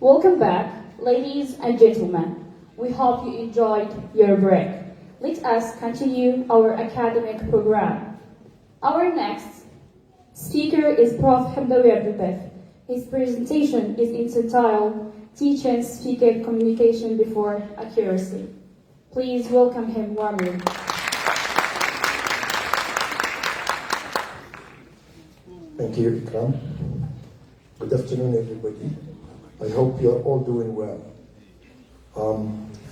Welcome back, ladies and gentlemen. We hope you enjoyed your break. Let us continue our academic program. Our next speaker is Prof. Hemdaoui. His presentation is entitled Teaching Speaking Communication Before Accuracy. Please welcome him warmly. Thank you, Ikram. Good afternoon, everybody. I hope you're all doing well.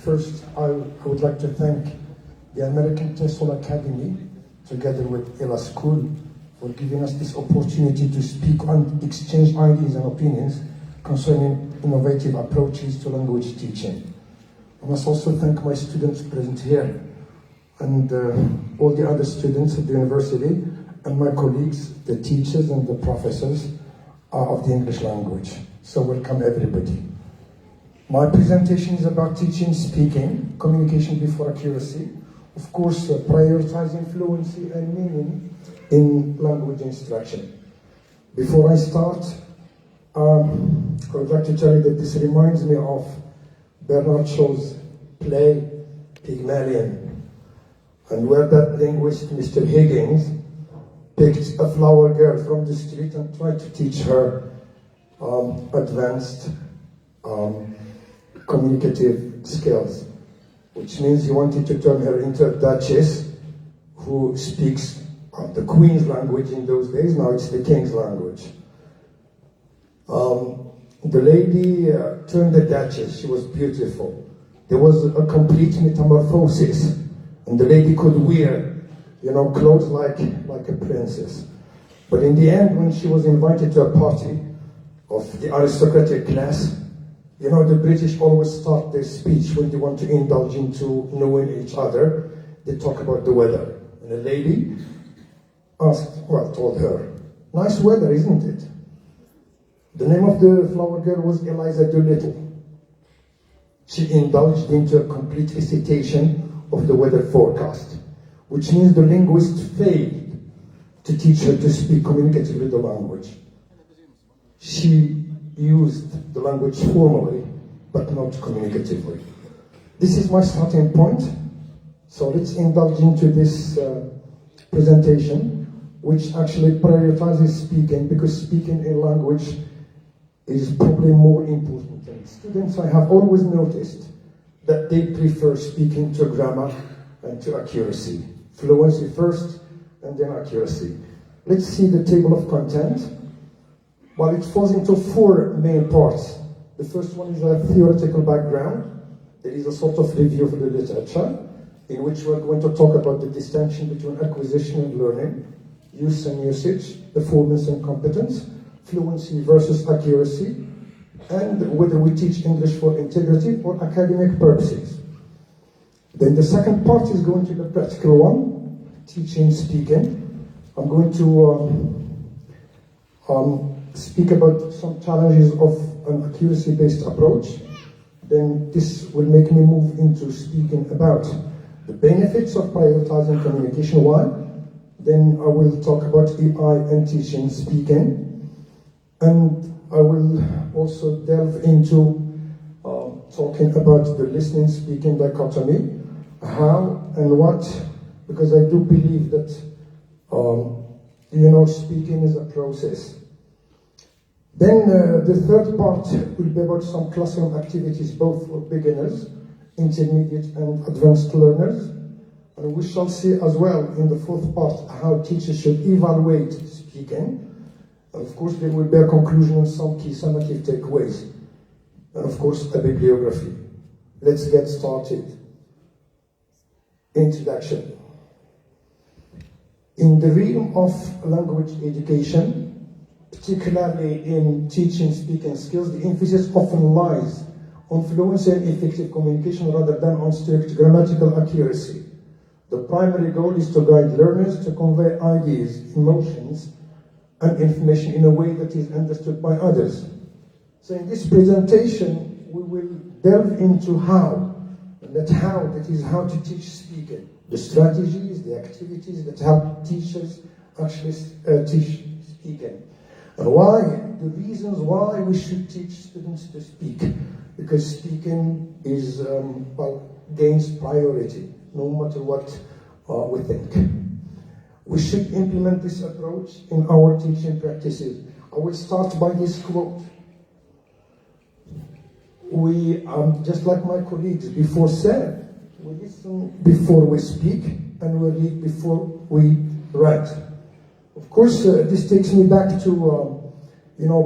First, I would like to thank the American TESOL Academy, together with ELA School, for giving us this opportunity to speak and exchange ideas and opinions concerning innovative approaches to language teaching. I must also thank my students present here and all the other students at the university and my colleagues, the teachers and the professors of the English language. So welcome everybody. My presentation is about teaching speaking, communication before accuracy, of course prioritizing fluency and meaning in language instruction. Before I start, I would like to tell you that this reminds me of Bernard Shaw's play Pygmalion, and where that linguist, Mr. Higgins, picked a flower girl from the street and tried to teach her advanced communicative skills, which means he wanted to turn her into a duchess who speaks the queen's language in those days. Now it's the king's language. The lady turned the duchess. She was beautiful. There was a complete metamorphosis, and the lady could wear, clothes like a princess. But in the end, when she was invited to a party of the aristocratic class, the British always start their speech when they want to indulge into knowing each other. They talk about the weather. And the lady told her, "Nice weather, isn't it?" The name of the flower girl was Eliza Doolittle. She indulged into a complete recitation of the weather forecast, which means the linguist failed to teach her to speak communicatively the language. She used the language formally, but not communicatively. This is my starting point. So let's indulge into this presentation, which actually prioritizes speaking, because speaking in language is probably more important. And students, I have always noticed that they prefer speaking to grammar and to accuracy. Fluency first, and then accuracy. Let's see the table of content. Well, it falls into four main parts. The first one is a theoretical background. There is a sort of review of the literature, in which we're going to talk about the distinction between acquisition and learning, use and usage, performance and competence, fluency versus accuracy, and whether we teach English for integrity or academic purposes. Then the second part is going to be the practical one, teaching speaking. I'm going to speak about some challenges of an accuracy-based approach. Then this will make me move into speaking about the benefits of prioritizing communication. Why? Then I will talk about AI and teaching speaking. And I will also delve into talking about the listening-speaking dichotomy, how and what, because I do believe that speaking is a process. Then the third part will be about some classroom activities, both for beginners, intermediate and advanced learners. And we shall see as well in the fourth part how teachers should evaluate speaking. And of course, there will be a conclusion on some key summative takeaways. And of course, a bibliography. Let's get started. Introduction. In the realm of language education, particularly in teaching speaking skills, the emphasis often lies on fluency and effective communication rather than on strict grammatical accuracy. The primary goal is to guide learners to convey ideas, emotions, and information in a way that is understood by others. So in this presentation, we will delve into how to teach speaking, the strategies, the activities that help teachers actually teach speaking. And why? The reasons why we should teach students to speak. Because speaking is, gains priority, no matter what we think. We should implement this approach in our teaching practices. I will start by this quote. We, just like my colleagues before said, we listen before we speak and we read before we write. Of course, this takes me back to,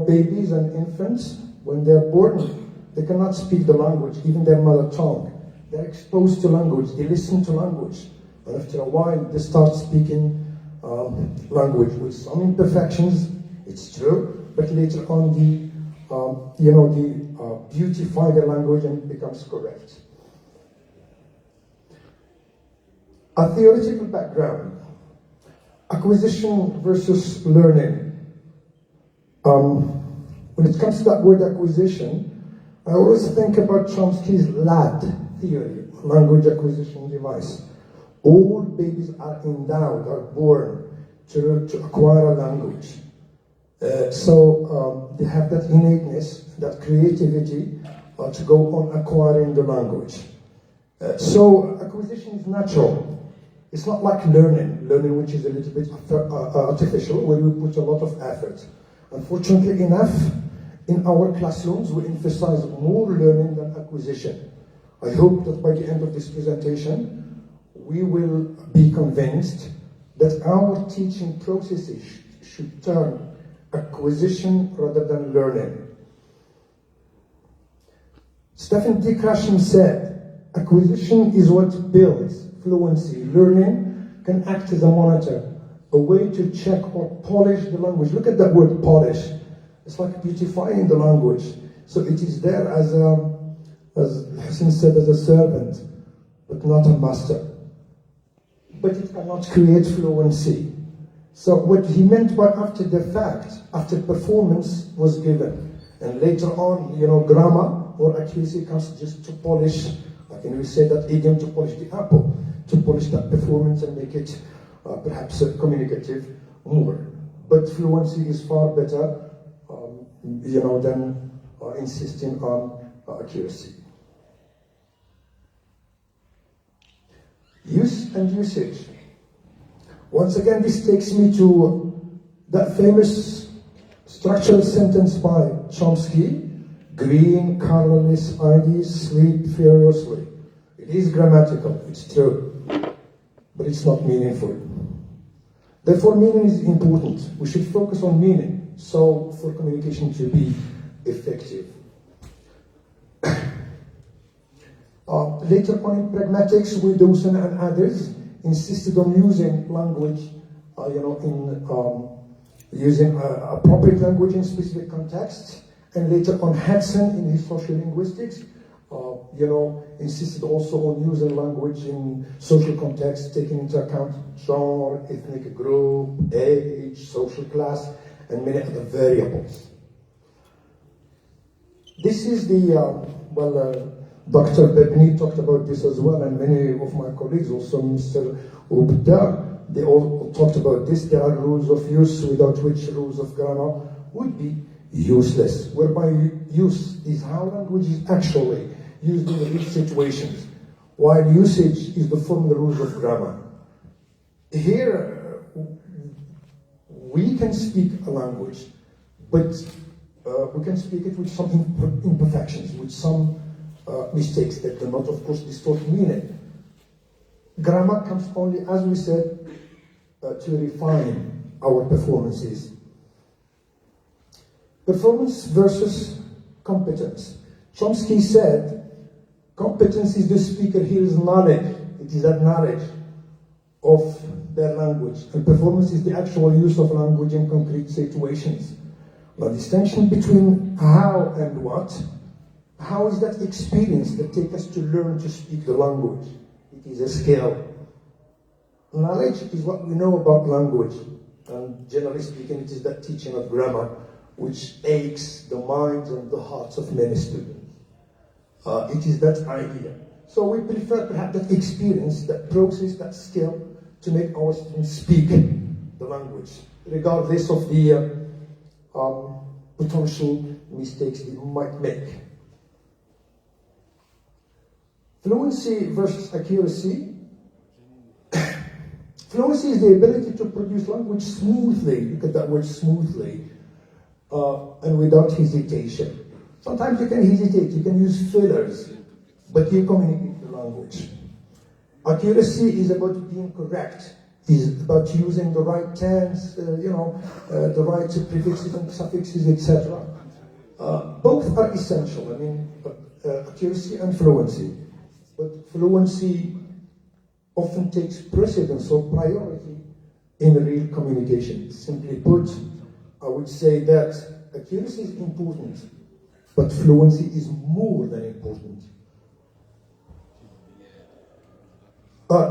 babies and infants. When they're born, they cannot speak the language, even their mother tongue. They're exposed to language, they listen to language. And after a while, they start speaking language with some imperfections, it's true, but later on beautify the language and it becomes correct. A theoretical background, acquisition versus learning. When it comes to that word acquisition, I always think about Chomsky's LAD theory, language acquisition device. All babies are endowed, are born to acquire a language. So they have that innateness, that creativity to go on acquiring the language. So acquisition is natural. It's not like learning which is a little bit artificial, where we put a lot of effort. Unfortunately enough, in our classrooms we emphasize more learning than acquisition. I hope that by the end of this presentation, we will be convinced that our teaching processes should turn acquisition rather than learning. Stephen D. Krashen said, acquisition is what builds fluency. Learning can act as a monitor, a way to check or polish the language. Look at that word, polish. It's like beautifying the language. So it is there as Hassan said, as a servant, but not a master. But it cannot create fluency. So what he meant by after the fact, after performance was given, and later on, grammar or accuracy comes just to polish, like we say that idiom, to polish the apple, to polish that performance and make it perhaps communicative more. But fluency is far better, than insisting on accuracy. Use and usage. Once again, this takes me to that famous structural sentence by Chomsky, green, colorless ideas sleep furiously. It is grammatical, it's true, but it's not meaningful. Therefore, meaning is important. We should focus on meaning, so for communication to be effective. Later on in pragmatics, Dawson and others insisted on using language, using appropriate language in specific contexts. And later on, Hudson in his social linguistics, insisted also on using language in social contexts, taking into account genre, ethnic group, age, social class, and many other variables. This is the, Dr. Bebni talked about this as well, and many of my colleagues, also Mr. Ubda, they all talked about this. There are rules of use without which rules of grammar would be useless, whereby use is how language is actually used in each situations, while usage is the formal rules of grammar. Here, we can speak a language, but we can speak it with some imperfections, with some mistakes that do not, of course, distort meaning. Grammar comes only, as we said, to refine our performances. Performance versus competence. Chomsky said, competence is the speaker hears knowledge. It is that knowledge of their language. And performance is the actual use of language in concrete situations. The distinction between how and what. How is that experience that takes us to learn to speak the language? It is a skill. Knowledge is what we know about language. And generally speaking, it is that teaching of grammar which aches the minds and the hearts of many students. It is that idea. So we prefer perhaps that experience, that process, that skill to make our students speak the language, regardless of the potential mistakes they might make. Fluency versus accuracy. Fluency is the ability to produce language smoothly, look at that word smoothly, and without hesitation. Sometimes you can hesitate, you can use fillers, but you communicate the language. Accuracy is about being correct, is about using the right tense, the right prefixes and suffixes, etc. Both are essential, accuracy and fluency. But fluency often takes precedence or priority in real communication. Simply put, I would say that accuracy is important, but fluency is more than important.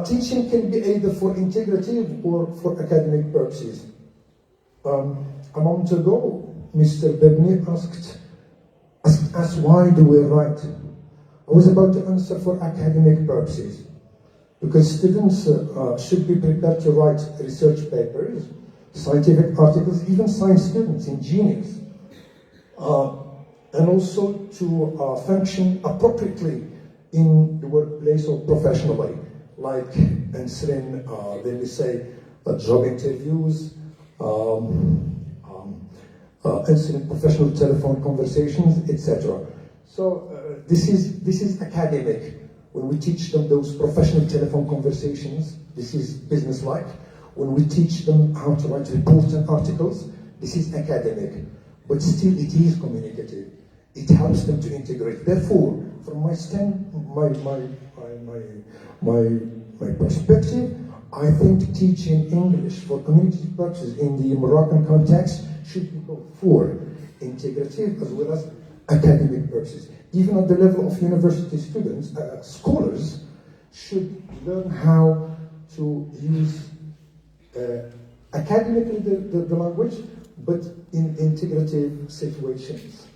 Teaching can be either for integrative or for academic purposes. A month ago, Mr. Bebni asked us why do we write. I was about to answer for academic purposes, because students should be prepared to write research papers, scientific articles, even science students, engineers, and also to function appropriately in the workplace or professionally, like answering, let me say, job interviews, answering professional telephone conversations, etc. So this is academic. When we teach them those professional telephone conversations, this is business-like. When we teach them how to write reports and articles, this is academic. But still, it is communicative. It helps them to integrate. Therefore, from my perspective, I think teaching English for community purposes in the Moroccan context should be both for integrative as well as academic purposes. Even at the level of university students, scholars should learn how to use academically the language, but in integrative situations.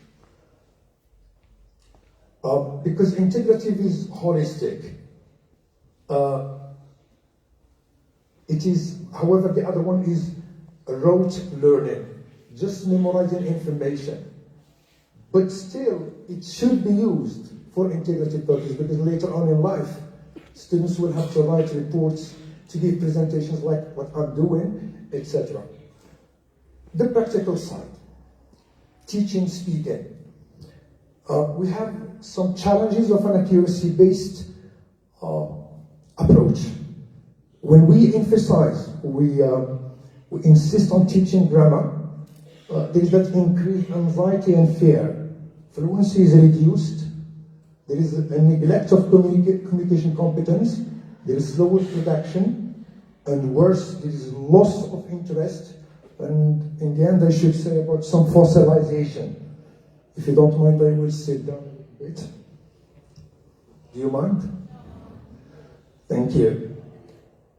Because integrative is holistic. It is, however, the other one is rote learning, just memorizing information. But still, it should be used for integrative purposes, because later on in life, students will have to write reports, to give presentations like what I'm doing, etc. The practical side, teaching, speaking. We have some challenges of an accuracy-based approach. When we emphasize, we insist on teaching grammar, there is that increased anxiety and fear. Fluency is reduced. There is a neglect of communication competence. There is slower production, and worse, there is loss of interest. And in the end, I should say about some fossilization. If you don't mind, I will sit down a little bit. Do you mind? Thank you.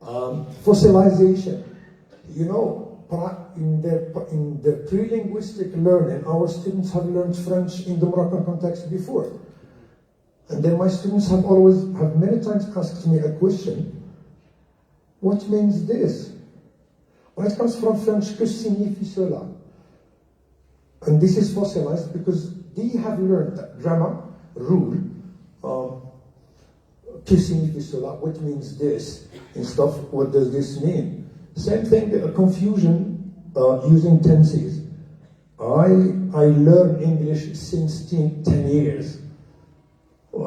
Fossilization. You know, in their pre-linguistic learning, our students have learned French in the Moroccan context before. And then my students have many times asked me a question: what means this? When it comes from French, que signifie cela? And this is fossilized because they have learned that grammar, rule, que signifie cela, what means this, and stuff, what does this mean? Same thing, confusion using tenses. I learned English since 10 years.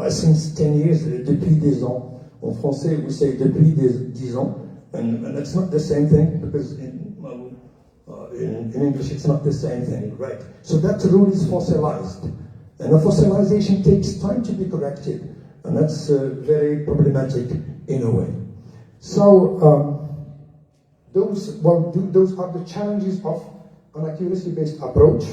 Since 10 years, depuis 10 ans. En français, we say depuis 10 ans. And that's not the same thing, because in English it's not the same thing, right? So that rule is fossilized. And the fossilization takes time to be corrected. And that's very problematic in a way. So those are the challenges of an accuracy-based approach,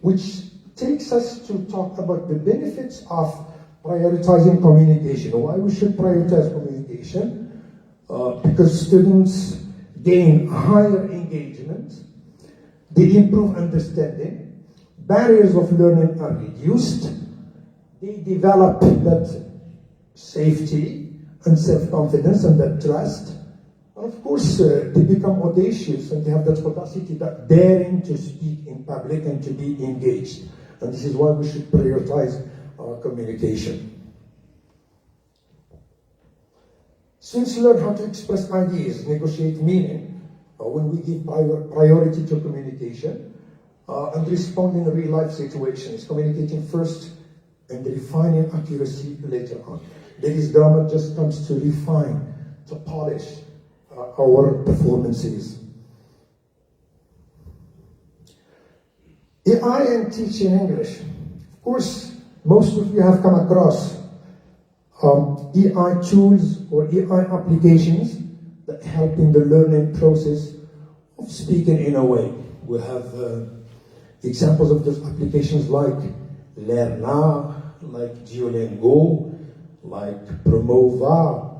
which takes us to talk about the benefits of prioritizing communication. Why we should prioritize communication? Because students gain higher engagement, they improve understanding, barriers of learning are reduced, they develop that safety and self-confidence and that trust. And of course, they become audacious and they have that audacity, that daring to speak in public and to be engaged. And this is why we should prioritize our communication. Students learn how to express ideas, negotiate meaning, when we give priority to communication, and respond in real-life situations, communicating first and refining accuracy later on. Ladies' drama just comes to refine, to polish our performances. AI and teaching English. Of course, most of you have come across AI tools or AI applications that help in the learning process of speaking in a way. We have examples of those applications like Lerna, like Duolingo, like Promova,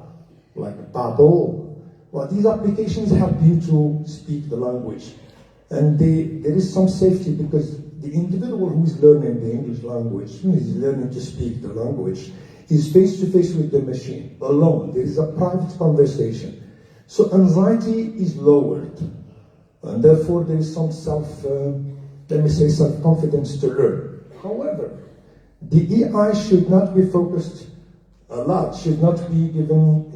like Babbel. Well, these applications help you to speak the language. And there is some safety because the individual who is learning the English language, who is learning to speak the language, is face to face with the machine, alone. There is a private conversation. So anxiety is lowered. And therefore there is some self-confidence to learn. However, the AI should not be focused a lot, should not be given,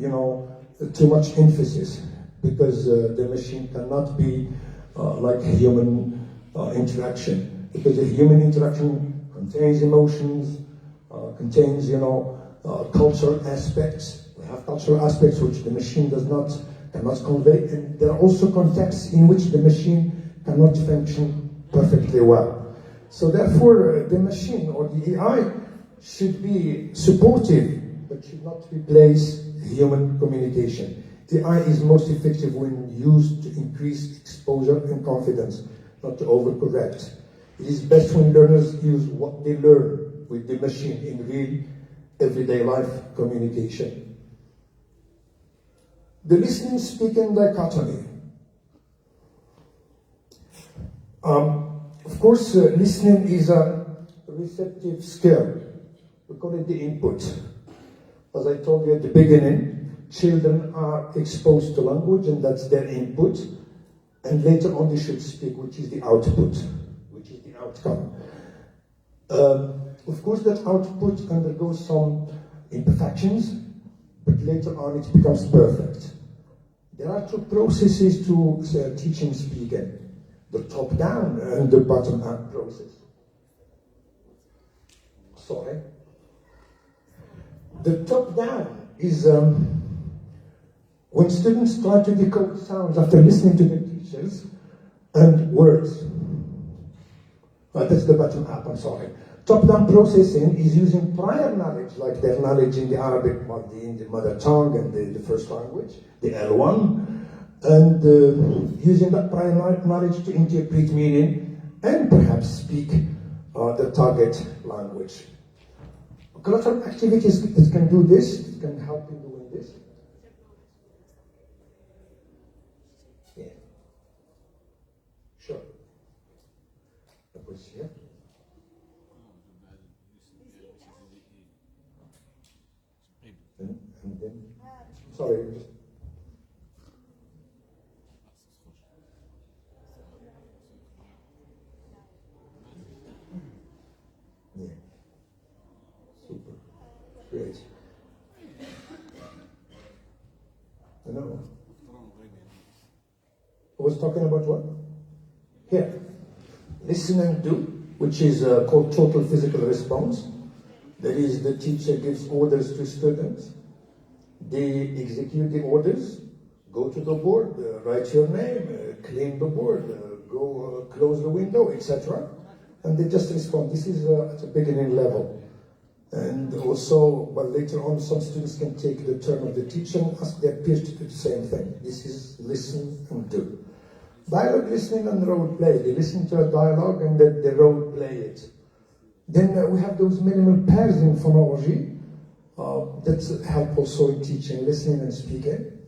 too much emphasis, because the machine cannot be like a human interaction, because a human interaction contains emotions, contains, cultural aspects. We have cultural aspects which the machine cannot convey, and there are also contexts in which the machine cannot function perfectly well. So therefore, the machine or the AI should be supportive, but should not replace human communication. AI is most effective when used to increase exposure and confidence, not to overcorrect. It is best when learners use what they learn with the machine in real everyday life communication. The listening-speaking dichotomy. Of course, listening is a receptive skill. We call it the input. As I told you at the beginning, children are exposed to language and that's their input. And later on they should speak, which is the output, which is the outcome. Of course, that output undergoes some imperfections, but later on it becomes perfect. There are two processes to teaching speaking, the top-down and the bottom-up process. Sorry. The top-down is when students try to decode sounds after listening to the teachers and words. That's the bottom-up, I'm sorry. Top-down processing is using prior knowledge, like their knowledge in the Arabic, in the mother tongue and the first language, the L1, and using that prior knowledge to interpret meaning and perhaps speak the target language. Collateral activities that can do this, it can help in doing this. Yeah. Sure. That was here. And then, sorry. Yeah. Super. Great. No. I was talking about what? Here. Listen and do, which is called total physical response. That is, the teacher gives orders to students. They execute the orders, go to the board, write your name, clean the board, go close the window, etc. And they just respond. This is at a beginning level. And also, well, later on, some students can take the turn of the teacher and ask their peers to do the same thing. This is listen and do. Dialogue listening and role play. They listen to a dialogue and then they role play it. Then we have those minimal pairs in phonology that help also in teaching, listening and speaking,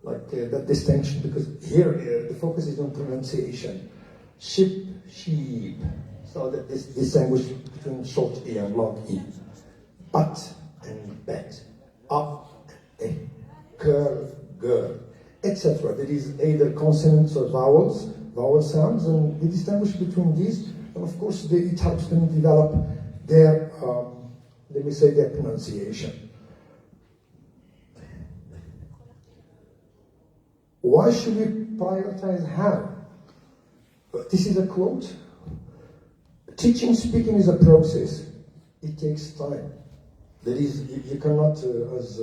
like that distinction, because here the focus is on pronunciation. Ship, sheep, so that this distinguish between short E and long E. But and bet, up, curve, girl. etc. There is either consonants or vowels, vowel sounds, and they distinguish between these. And of course, it helps them develop their, let me say, their pronunciation. Why should we prioritize how? This is a quote. Teaching speaking is a process. It takes time. That is, you cannot, as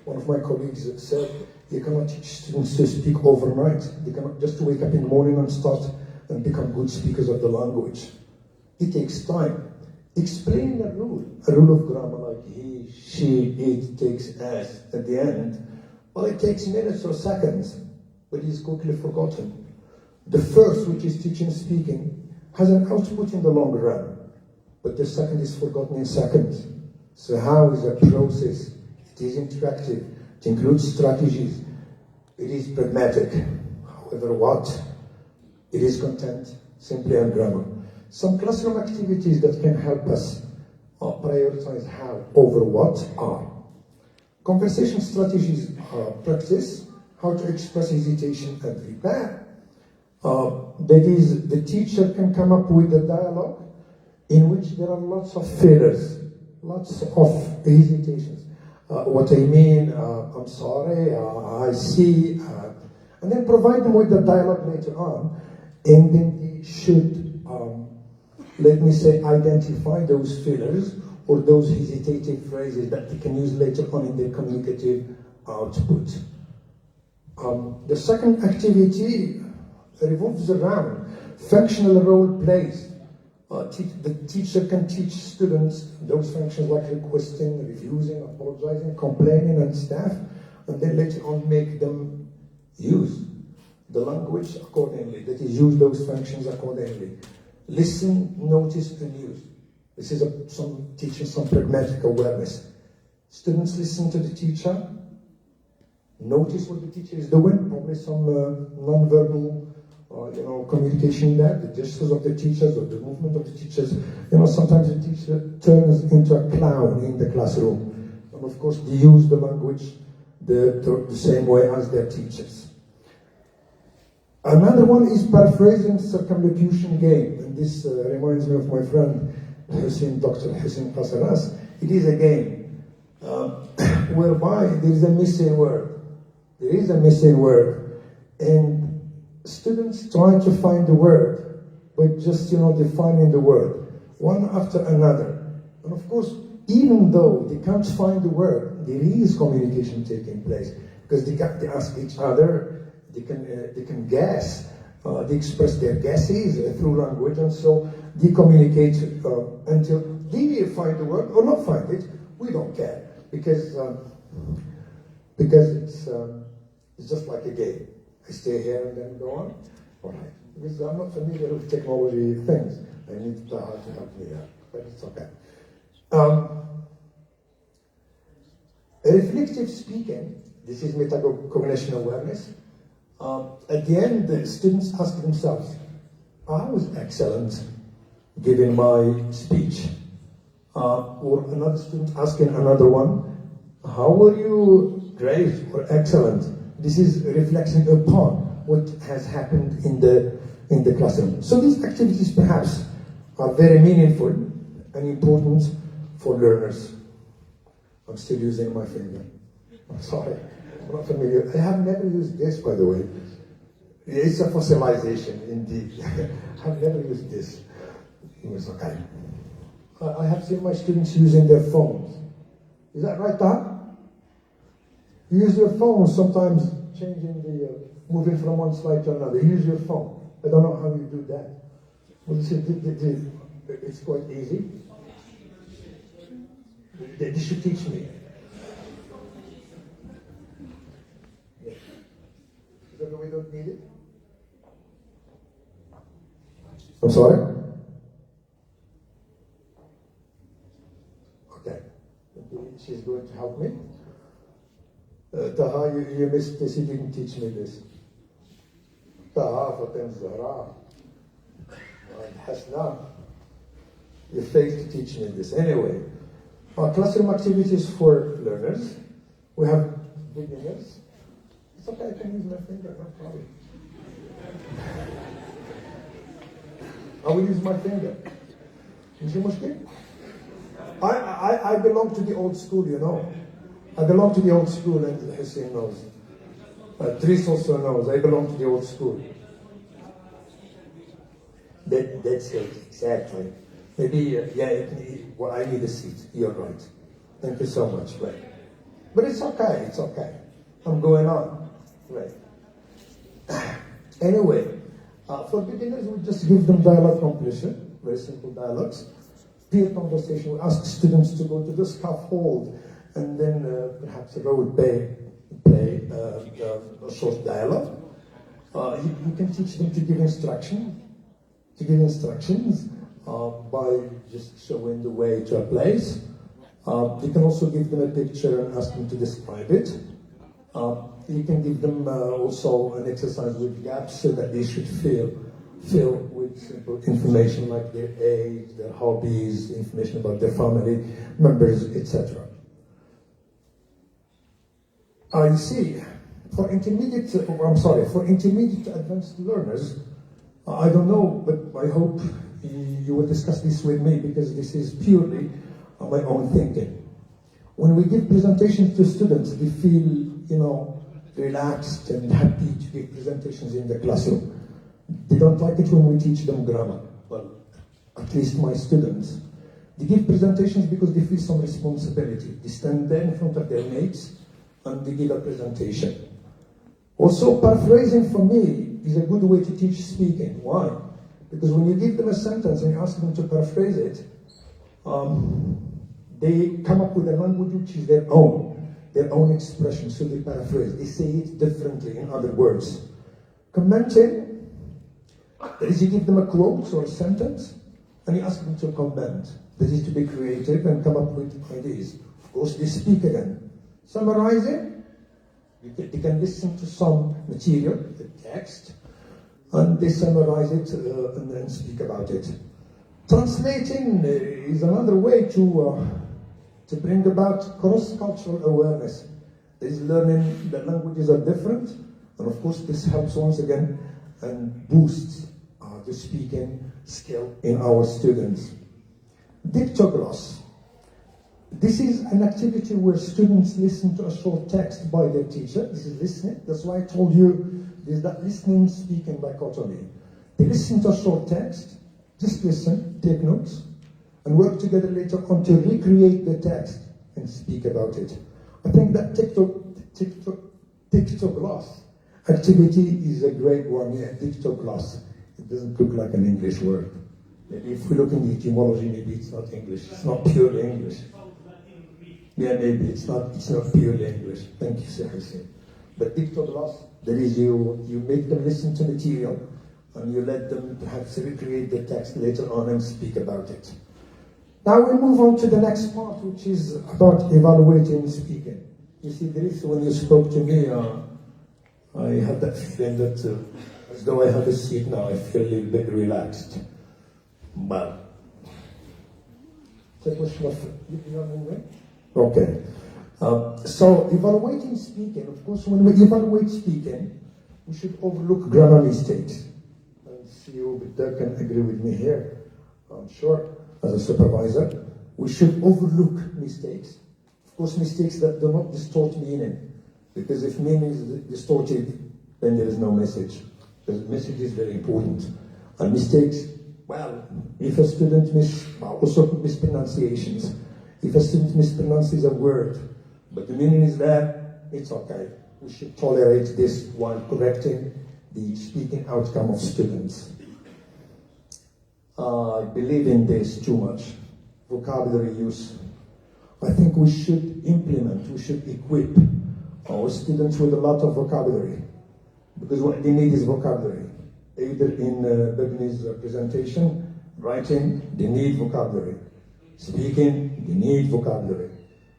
one of my colleagues said, you cannot teach students to speak overnight. They cannot just wake up in the morning and start and become good speakers of the language. It takes time. Explaining a rule of grammar like he, she, it, takes as at the end, well, it takes minutes or seconds, but it is quickly forgotten. The first, which is teaching speaking, has an output in the long run, but the second is forgotten in seconds. So how is a process? It is interactive. It includes strategies. It is pragmatic. However, what? It is content, simply and grammar. Some classroom activities that can help us prioritize how over what are. Conversation strategies practice how to express hesitation and prepare. That is, the teacher can come up with a dialogue in which there are lots of fillers, lots of hesitations. What I mean, I'm sorry, I see, and then provide them with the dialogue later on, and then they should, let me say, identify those fillers or those hesitative phrases that they can use later on in their communicative output. The second activity revolves around functional role plays. The teacher can teach students those functions like requesting, refusing, apologizing, complaining, and stuff, and then later on make them use the language accordingly, that is, use those functions accordingly. Listen, notice, and use. This is teaching some pragmatic awareness. Students listen to the teacher, notice what the teacher is doing, probably some non-verbal communication there, the gestures of the teachers or the movement of the teachers. Sometimes the teacher turns into a clown in the classroom. And of course, they use the language the same way as their teachers. Another one is paraphrasing circumlocution game. And this reminds me of my friend, Dr. Hussein Qasaras. It is a game whereby there is a missing word. There is a missing word. And students try to find the word, but just, defining the word, one after another. And of course, even though they can't find the word, there is communication taking place, because they ask each other, they can guess, they express their guesses through language, and so they communicate until they find the word or not find it. We don't care, because it's just like a game. I stay here and then go on. All right. Because I'm not familiar with technology things. I need to help me out, but it's okay. Reflective speaking, this is metacognition awareness. At the end, the students ask themselves, I was excellent giving my speech. Or another student asking another one, how were you great or excellent? This is reflecting upon what has happened in the classroom. So these activities perhaps are very meaningful and important for learners. I'm still using my finger. I'm sorry, I'm not familiar. I have never used this, by the way. It's a fossilization, indeed. I have never used this. It was okay. I have seen my students using their phones. Is that right, Dad? You use your phone, sometimes changing moving from one slide to another. Use your phone. I don't know how you do that. Well, it's quite easy. They should teach me. Yeah. Is that the way we don't need it? I'm sorry? Okay. She's going to help me. Taha, you missed this, you didn't teach me this. Taha, Fatem Zahra, and Hasna, you failed to teach me this. Anyway, our classroom activities for learners. We have beginners, It's okay, I can use my finger, no problem. I will use my finger. مش مشكلة. I belong to the old school, you know. I belong to the old school, and Hussein knows. Tris also knows. I belong to the old school. That's it, exactly. Maybe, well, I need a seat. You're right. Thank you so much. Right. But it's okay. It's okay. I'm going on. Right. Anyway, for beginners, we just give them dialogue completion. Very simple dialogues. Peer conversation. We ask students to go to the scaffold and then perhaps role play a short dialogue. You can teach them to give instructions by just showing the way to a place. You can also give them a picture and ask them to describe it. You can give them also an exercise with gaps so that they should fill with simple information like their age, their hobbies, information about their family members, etc. You see, for intermediate to advanced learners, I don't know, but I hope you will discuss this with me because this is purely my own thinking. When we give presentations to students, they feel, relaxed and happy to give presentations in the classroom. They don't like it when we teach them grammar. Well, at least my students. They give presentations because they feel some responsibility. They stand there in front of their mates and they give a presentation. Also, paraphrasing for me is a good way to teach speaking. Why? Because when you give them a sentence and you ask them to paraphrase it, they come up with a language which is their own expression, so they paraphrase. They say it differently, in other words. Commenting, that is, you give them a quote or a sentence, and you ask them to comment. That is, to be creative and come up with ideas. Of course, they speak again. Summarizing, they can listen to some material, the text, and they summarize it and then speak about it. Translating is another way to bring about cross-cultural awareness. That is, learning that languages are different, and of course this helps once again and boosts the speaking skill in our students. Dictogloss. This is an activity where students listen to a short text by their teacher. This is listening. That's why I told you there's that listening-speaking dichotomy. They listen to a short text, just listen, take notes, and work together later on to recreate the text and speak about it. I think that dictogloss activity is a great one. Yeah, dictogloss. It doesn't look like an English word. Maybe if we look in the etymology, maybe it's not English. It's not purely English. Yeah, maybe it's not purely English. Thank you, Sir Hussein. But dictogloss, that is, you make them listen to material and you let them perhaps recreate the text later on and speak about it. Now we move on to the next part, which is about evaluating speaking. You see, when you spoke to me, I had that feeling that as though I have a seat now, I feel a little bit relaxed. Well, it's a question of, okay. So evaluating speaking, of course, when we evaluate speaking, we should overlook grammar mistakes. And CEO Bitter can agree with me here, I'm sure, as a supervisor. We should overlook mistakes. Of course, mistakes that do not distort meaning. Because if meaning is distorted, then there is no message. Because message is very important. And mistakes, well, if a student also mispronunciations. If a student mispronounces a word, but the meaning is there, it's okay. We should tolerate this while correcting the speaking outcome of students. I believe in this too much. Vocabulary use. I think we should equip our students with a lot of vocabulary. Because what they need is vocabulary. Either in Begni's presentation, writing, they need vocabulary. Speaking, they need vocabulary.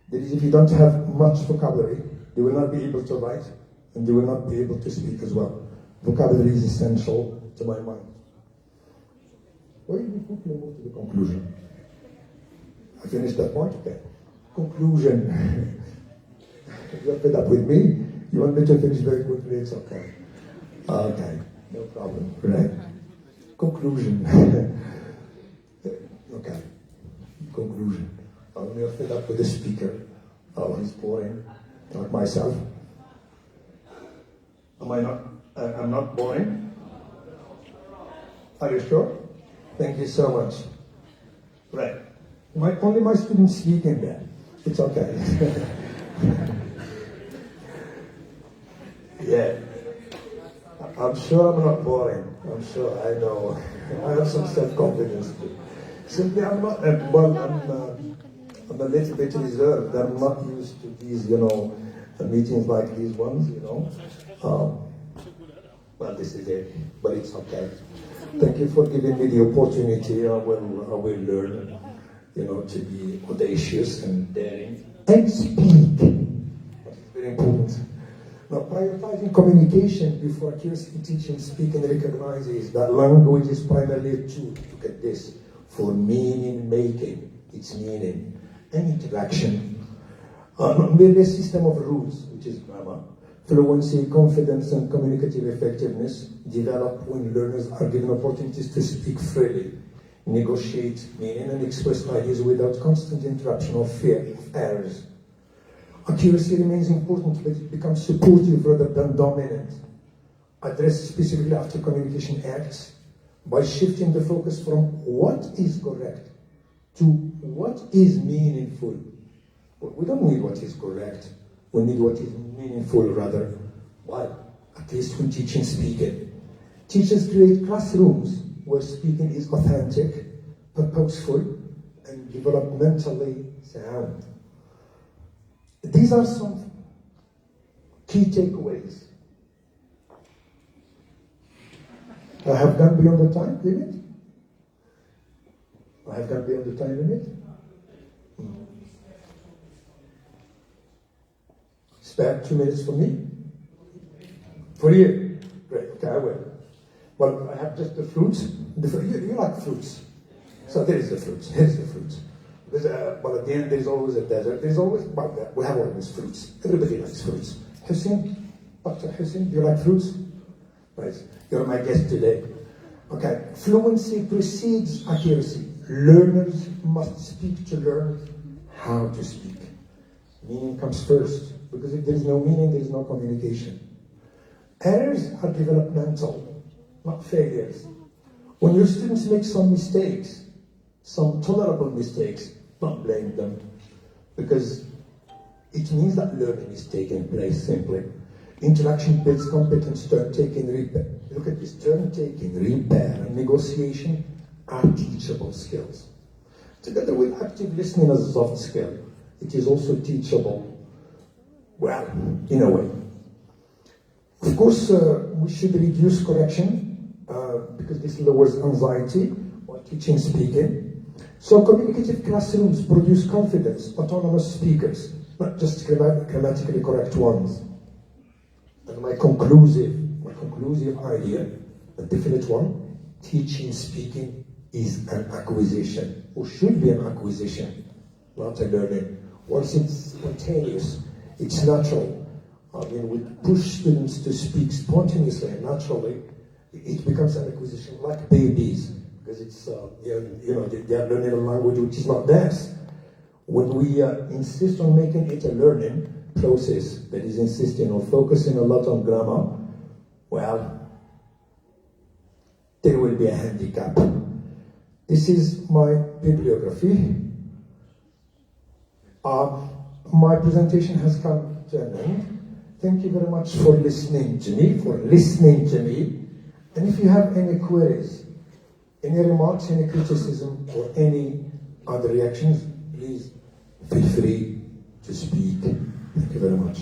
That is, if you don't have much vocabulary, they will not be able to write, and they will not be able to speak as well. Vocabulary is essential to my mind. Why did we quickly move to the conclusion? I finished that point? Okay. Conclusion. You're fed up with me? You want me to finish very quickly? It's okay. Okay, no problem. Right. Conclusion. Okay. Conclusion. I'm real fed up with the speaker. Oh, he's boring. Like myself. Am I not? I'm not boring? Are you sure? Thank you so much. Right. Only my students speak in there. It's okay. Yeah. I'm sure I'm not boring. I'm sure I know. I have some self-confidence too. Simply, I'm not. I'm a little bit reserved. I'm not used to these, meetings like these ones. Well, this is it. But it's okay. Thank you for giving me the opportunity. I will learn, to be audacious and daring and speak. That's very important. Now, prioritizing communication before curiosity teaching, speaking recognizes that language is primarily a tool, look at this, for meaning making, its meaning, and interaction. Not merely a system of rules, which is grammar. Fluency, confidence, and communicative effectiveness develop when learners are given opportunities to speak freely, negotiate meaning, and express ideas without constant interruption or fear of errors. Accuracy remains important, but it becomes supportive rather than dominant. Addressed specifically after communication acts by shifting the focus from what is correct to what is meaningful. Well, we don't need what is correct. We need what is meaningful rather. Why? At least when teaching speaking. Teachers create classrooms where speaking is authentic, purposeful, and developmentally sound. These are some key takeaways. I have gone beyond the time limit. I have gone beyond the time limit. Spare 2 minutes for me? For you? Great, okay, I will. Well, I have just the fruits. You like fruits. So there is the fruits. Here's the fruits. Well, at the end, there's always a desert. There's always, we have always fruits. Everybody likes fruits. Hussein, Dr. Hussein, do you like fruits? Right, you're my guest today. Okay, fluency precedes accuracy. Learners must speak to learn how to speak. Meaning comes first, because if there is no meaning, there is no communication. Errors are developmental, not failures. When your students make some mistakes, some tolerable mistakes, don't blame them, because it means that learning is taking place simply. Interaction builds competence, turn-taking, repair. Look at this, turn-taking, repair, and negotiation are teachable skills. Together with active listening as a soft skill, it is also teachable, well, in a way. Of course, we should reduce correction, because this lowers anxiety while teaching speaking. So communicative classrooms produce confidence, autonomous speakers, not just grammatically correct ones. And my conclusive idea, a definite one, teaching speaking is an acquisition, or should be an acquisition, not a learning. Once it's spontaneous, it's natural. We push students to speak spontaneously and naturally, it becomes an acquisition, like babies. Because it's, they are learning a language which is not theirs. When we insist on making it a learning process that is insisting on focusing a lot on grammar, well, there will be a handicap. This is my bibliography. My presentation has come to an end. Thank you very much for listening to me, And if you have any queries, any remarks, any criticism, or any other reactions, please feel free to speak. Thank you very much.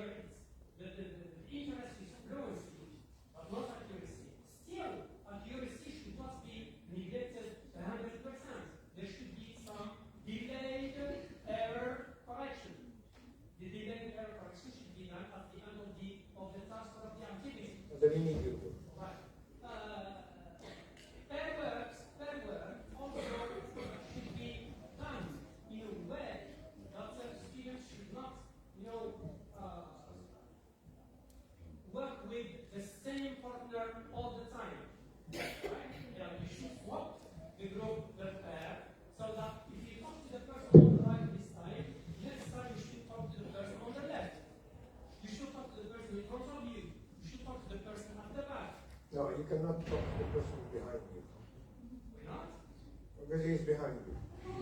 the interest is fluency, but not accuracy. Still, accuracy should not be neglected 100%. There should be some delayed error correction. The delayed error correction should be done at the end of the task or of the activity. Right. Pair work also should be done in a way that the students should not, work with the same partner all the time. Right? You should swap the group, the pair, so that if you talk to the person on the right this time, next time you should talk to the person on the left. You should talk to the person in front of you. You should talk to the person at the back. No, you cannot talk to the person behind you. Why not? Because he is behind you. I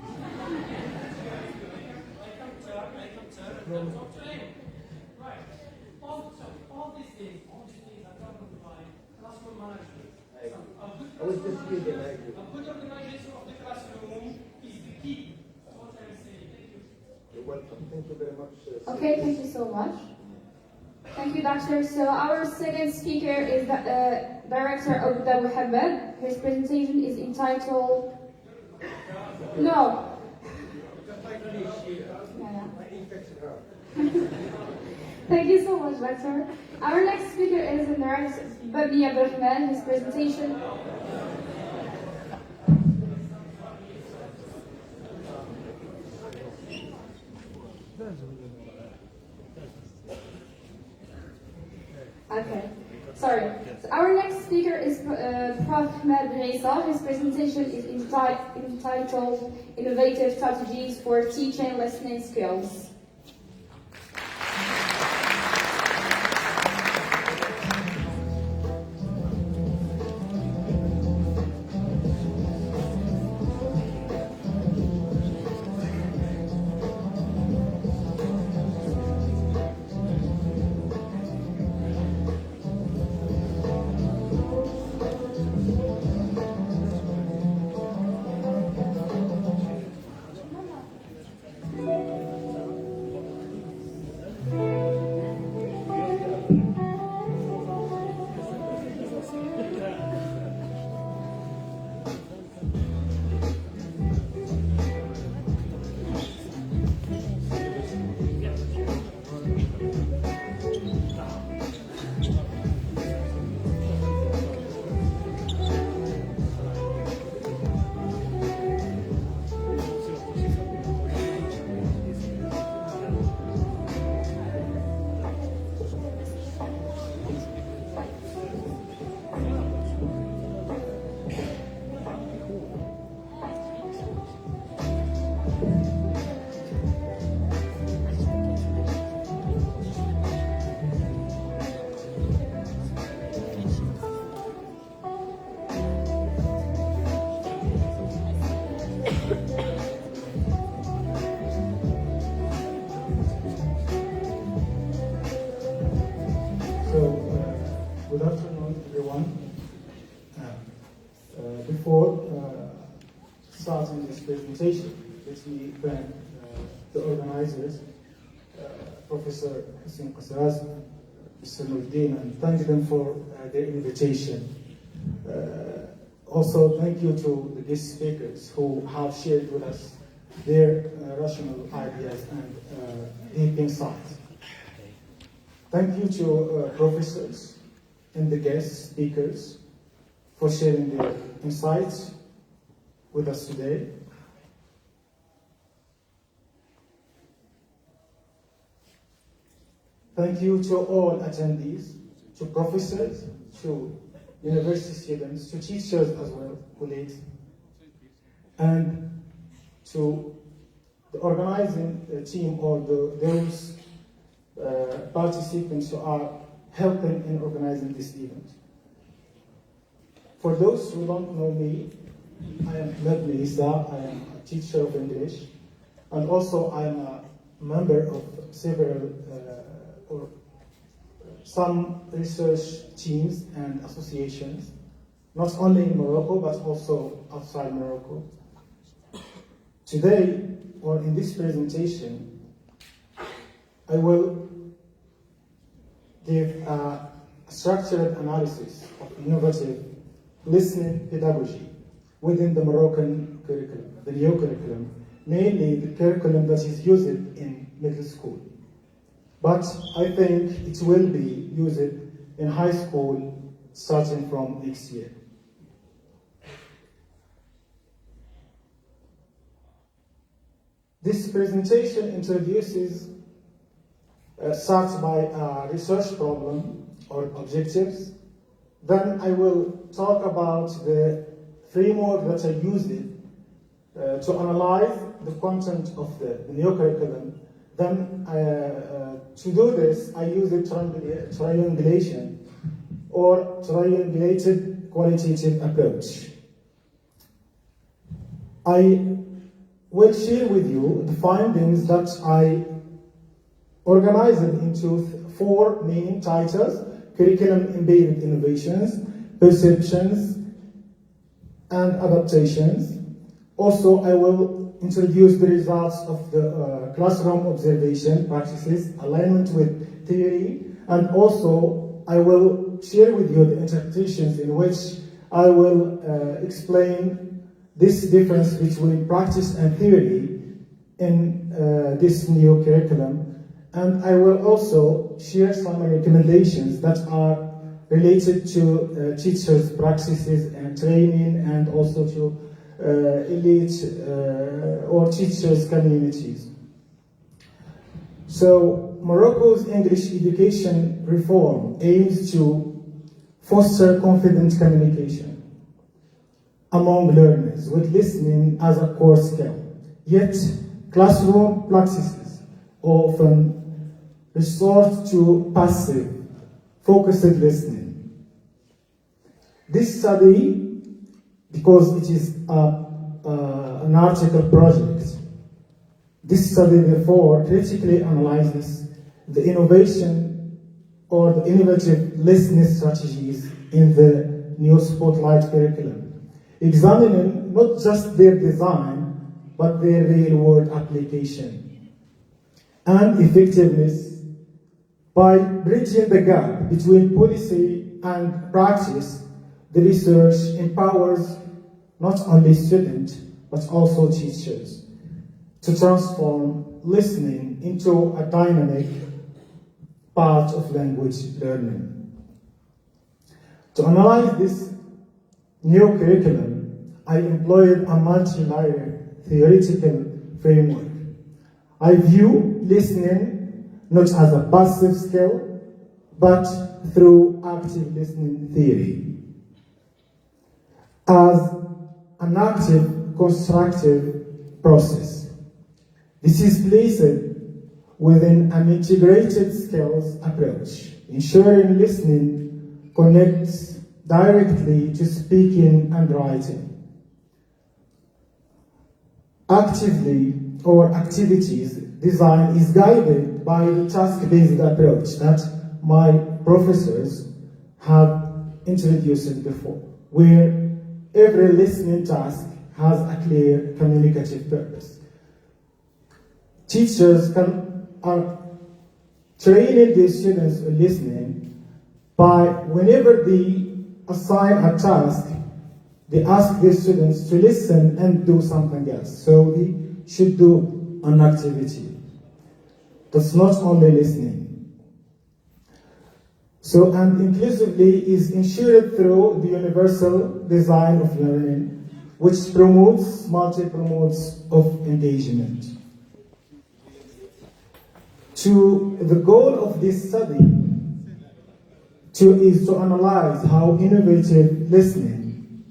can turn and talk to him. Right. All these things are covered by classroom management. I was just reading, I agree. A good organization of the classroom is the key. That's what I'm saying. Thank you. You're welcome. Thank you very much. Okay, thank you so much. Thank you, Doctor. So our second speaker is the Director Abdel Mohammed. His presentation is entitled... No. Thank you so much, Doctor. Our next speaker is the nurse Babi Abdurrahman. His presentation... Okay, sorry. So our next speaker is Prof. Ahmed Reisa. His presentation is entitled Innovative Strategies for Teaching Listening Skills. Good afternoon, everyone. Before starting this presentation, let me thank the organizers, Professor Hussein Qasraz, Mr. Nuruddin, and thank them for their invitation. Also, thank you to the guest speakers who have shared with us their rational ideas and deep insights. Thank you to professors and the guest speakers for sharing their insights with us today. Thank you to all attendees, to professors, to university students, to teachers as well, colleagues, and to the organizing team or those participants who are helping in organizing this event. For those who don't know me, I am Ahmed Reisa. I am a teacher of English, and also I am a member of several or some research teams and associations, not only in Morocco but also outside Morocco. Today, or in this presentation, I will gave a structured analysis of innovative listening pedagogy within the Moroccan curriculum, the new curriculum, mainly the curriculum that is used in middle school. But I think it will be used in high school starting from next year. This presentation introduces, starts by a research problem or objectives. Then I will talk about the framework that I used to analyze the content of the new curriculum. Then to do this, I use a triangulation or triangulated qualitative approach. I will share with you the findings that I organized into 4 main titles: curriculum embedded innovations, perceptions, and adaptations. Also, I will introduce the results of the classroom observation practices, alignment with theory, and also I will share with you the interpretations in which I will explain this difference between practice and theory in this new curriculum. And I will also share some recommendations that are related to teachers' practices and training, and also to elite or teachers' communities. So, Morocco's English education reform aims to foster confident communication among learners with listening as a core skill. Yet, classroom practices often resort to passive, focused listening. This study, because it is an article project, this study therefore critically analyzes the innovation or the innovative listening strategies in the new Spotlight curriculum, examining not just their design, but their real-world application and effectiveness. By bridging the gap between policy and practice, the research empowers not only students, but also teachers to transform listening into a dynamic part of language learning. To analyze this new curriculum, I employed a multi-layered theoretical framework. I view listening not as a passive skill, but through active listening theory, as an active, constructive process. This is placed within an integrated skills approach, ensuring listening connects directly to speaking and writing. Activities design is guided by the task-based approach that my professors have introduced before, where every listening task has a clear communicative purpose. Teachers are training their students in listening by whenever they assign a task, they ask their students to listen and do something else. So they should do an activity. That's not only listening. So, and inclusively is ensured through the universal design of learning, which promotes multiple modes of engagement. The goal of this study is to analyze how innovative listening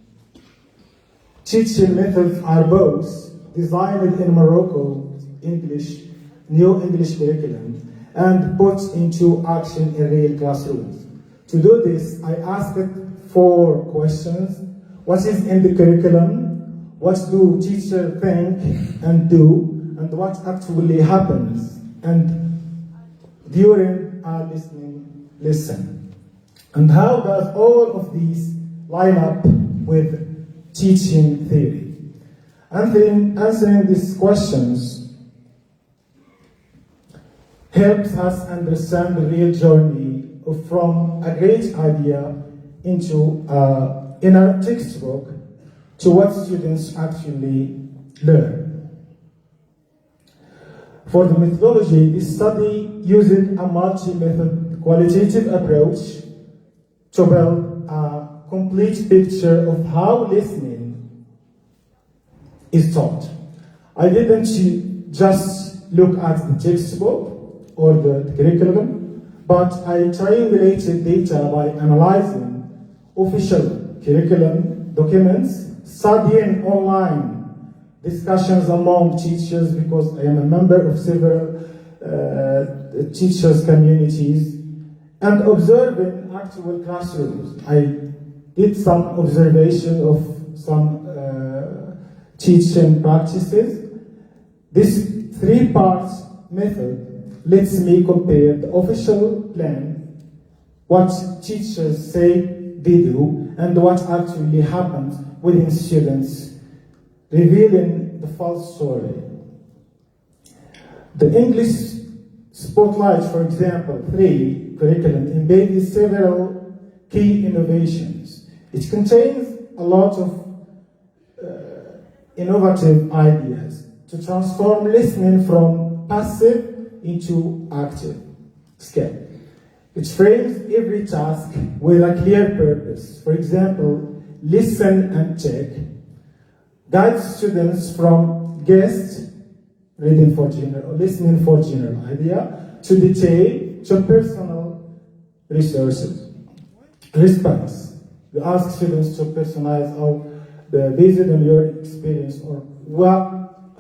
teaching methods are both designed in Morocco's new English curriculum and put into action in real classrooms. To do this, I asked 4 questions. What is in the curriculum? What do teachers think and do? And what actually happens during our listen? And how does all of these line up with teaching theory? And then answering these questions helps us understand the real journey from a great idea into in a textbook to what students actually learn. For the methodology, this study uses a multi-method qualitative approach to build a complete picture of how listening is taught. I didn't just look at the textbook or the curriculum, but I triangulated data by analyzing official curriculum documents, studying online discussions among teachers because I am a member of several teachers' communities, and observing actual classrooms. I did some observation of some teaching practices. This three-part method lets me compare the official plan, what teachers say they do, and what actually happens within students, revealing the false story. The English Spotlight, for example, 3 curriculum embeds several key innovations. It contains a lot of innovative ideas to transform listening from passive into active skill. It frames every task with a clear purpose. For example, listen and check guides students from guest reading for general or listening for general idea to detail to personal resources. Response. You ask students to personalize based on your experience or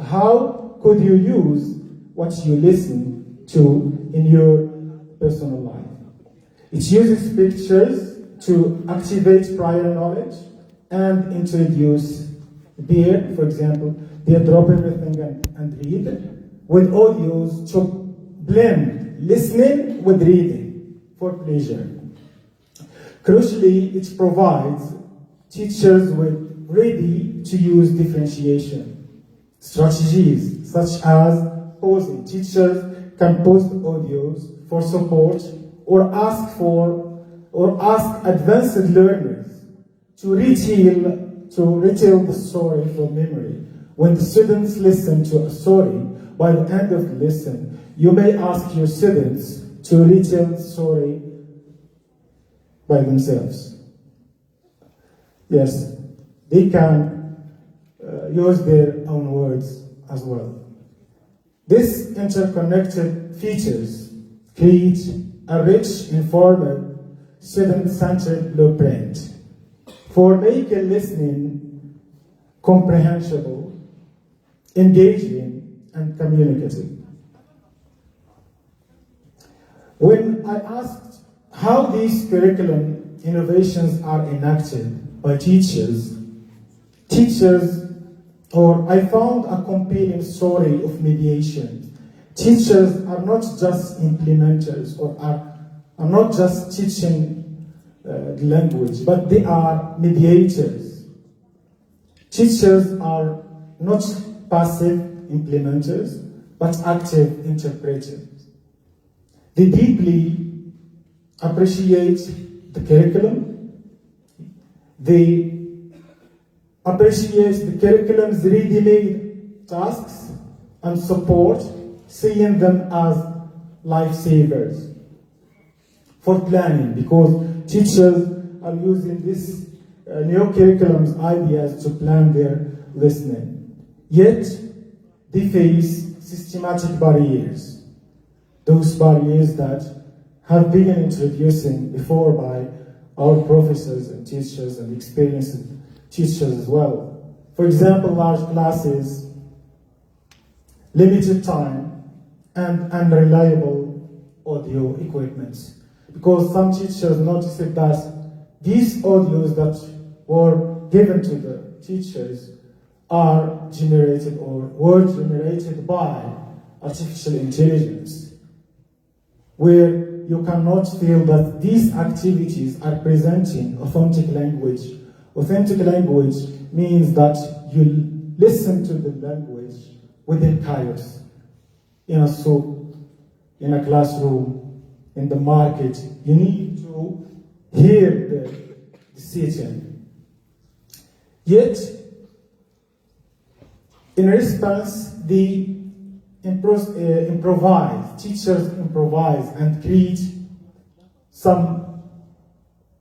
how could you use what you listen to in your personal life. It uses pictures to activate prior knowledge and introduce beer, for example, they drop everything and read, with audios to blend listening with reading for pleasure. Crucially, it provides teachers with ready-to-use differentiation strategies, such as pausing. Teachers can pause audios for support or ask advanced learners to retell the story from memory. When the students listen to a story, by the end of the lesson, you may ask your students to retell the story by themselves. Yes, they can use their own words as well. These interconnected features create a rich, informal, student-centered blueprint for making listening comprehensible, engaging, and communicative. When I asked how these curriculum innovations are enacted by teachers, I found a compelling story of mediation. Teachers are not just implementers or are not just teaching the language, but they are mediators. Teachers are not passive implementers, but active interpreters. They deeply appreciate the curriculum. They appreciate the curriculum's ready-made tasks and support, seeing them as lifesavers for planning, because teachers are using this new curriculum's ideas to plan their listening. Yet, they face systematic barriers. Those barriers that have been introduced before by our professors and teachers and experienced teachers as well. For example, large classes, limited time, and unreliable audio equipment. Because some teachers noticed that these audios that were given to the teachers are generated or were generated by artificial intelligence, where you cannot feel that these activities are presenting authentic language. Authentic language means that you listen to the language within chaos, in a soup, in a classroom, in the market, you need to hear the decision. Yet, in response, the teachers improvise and create some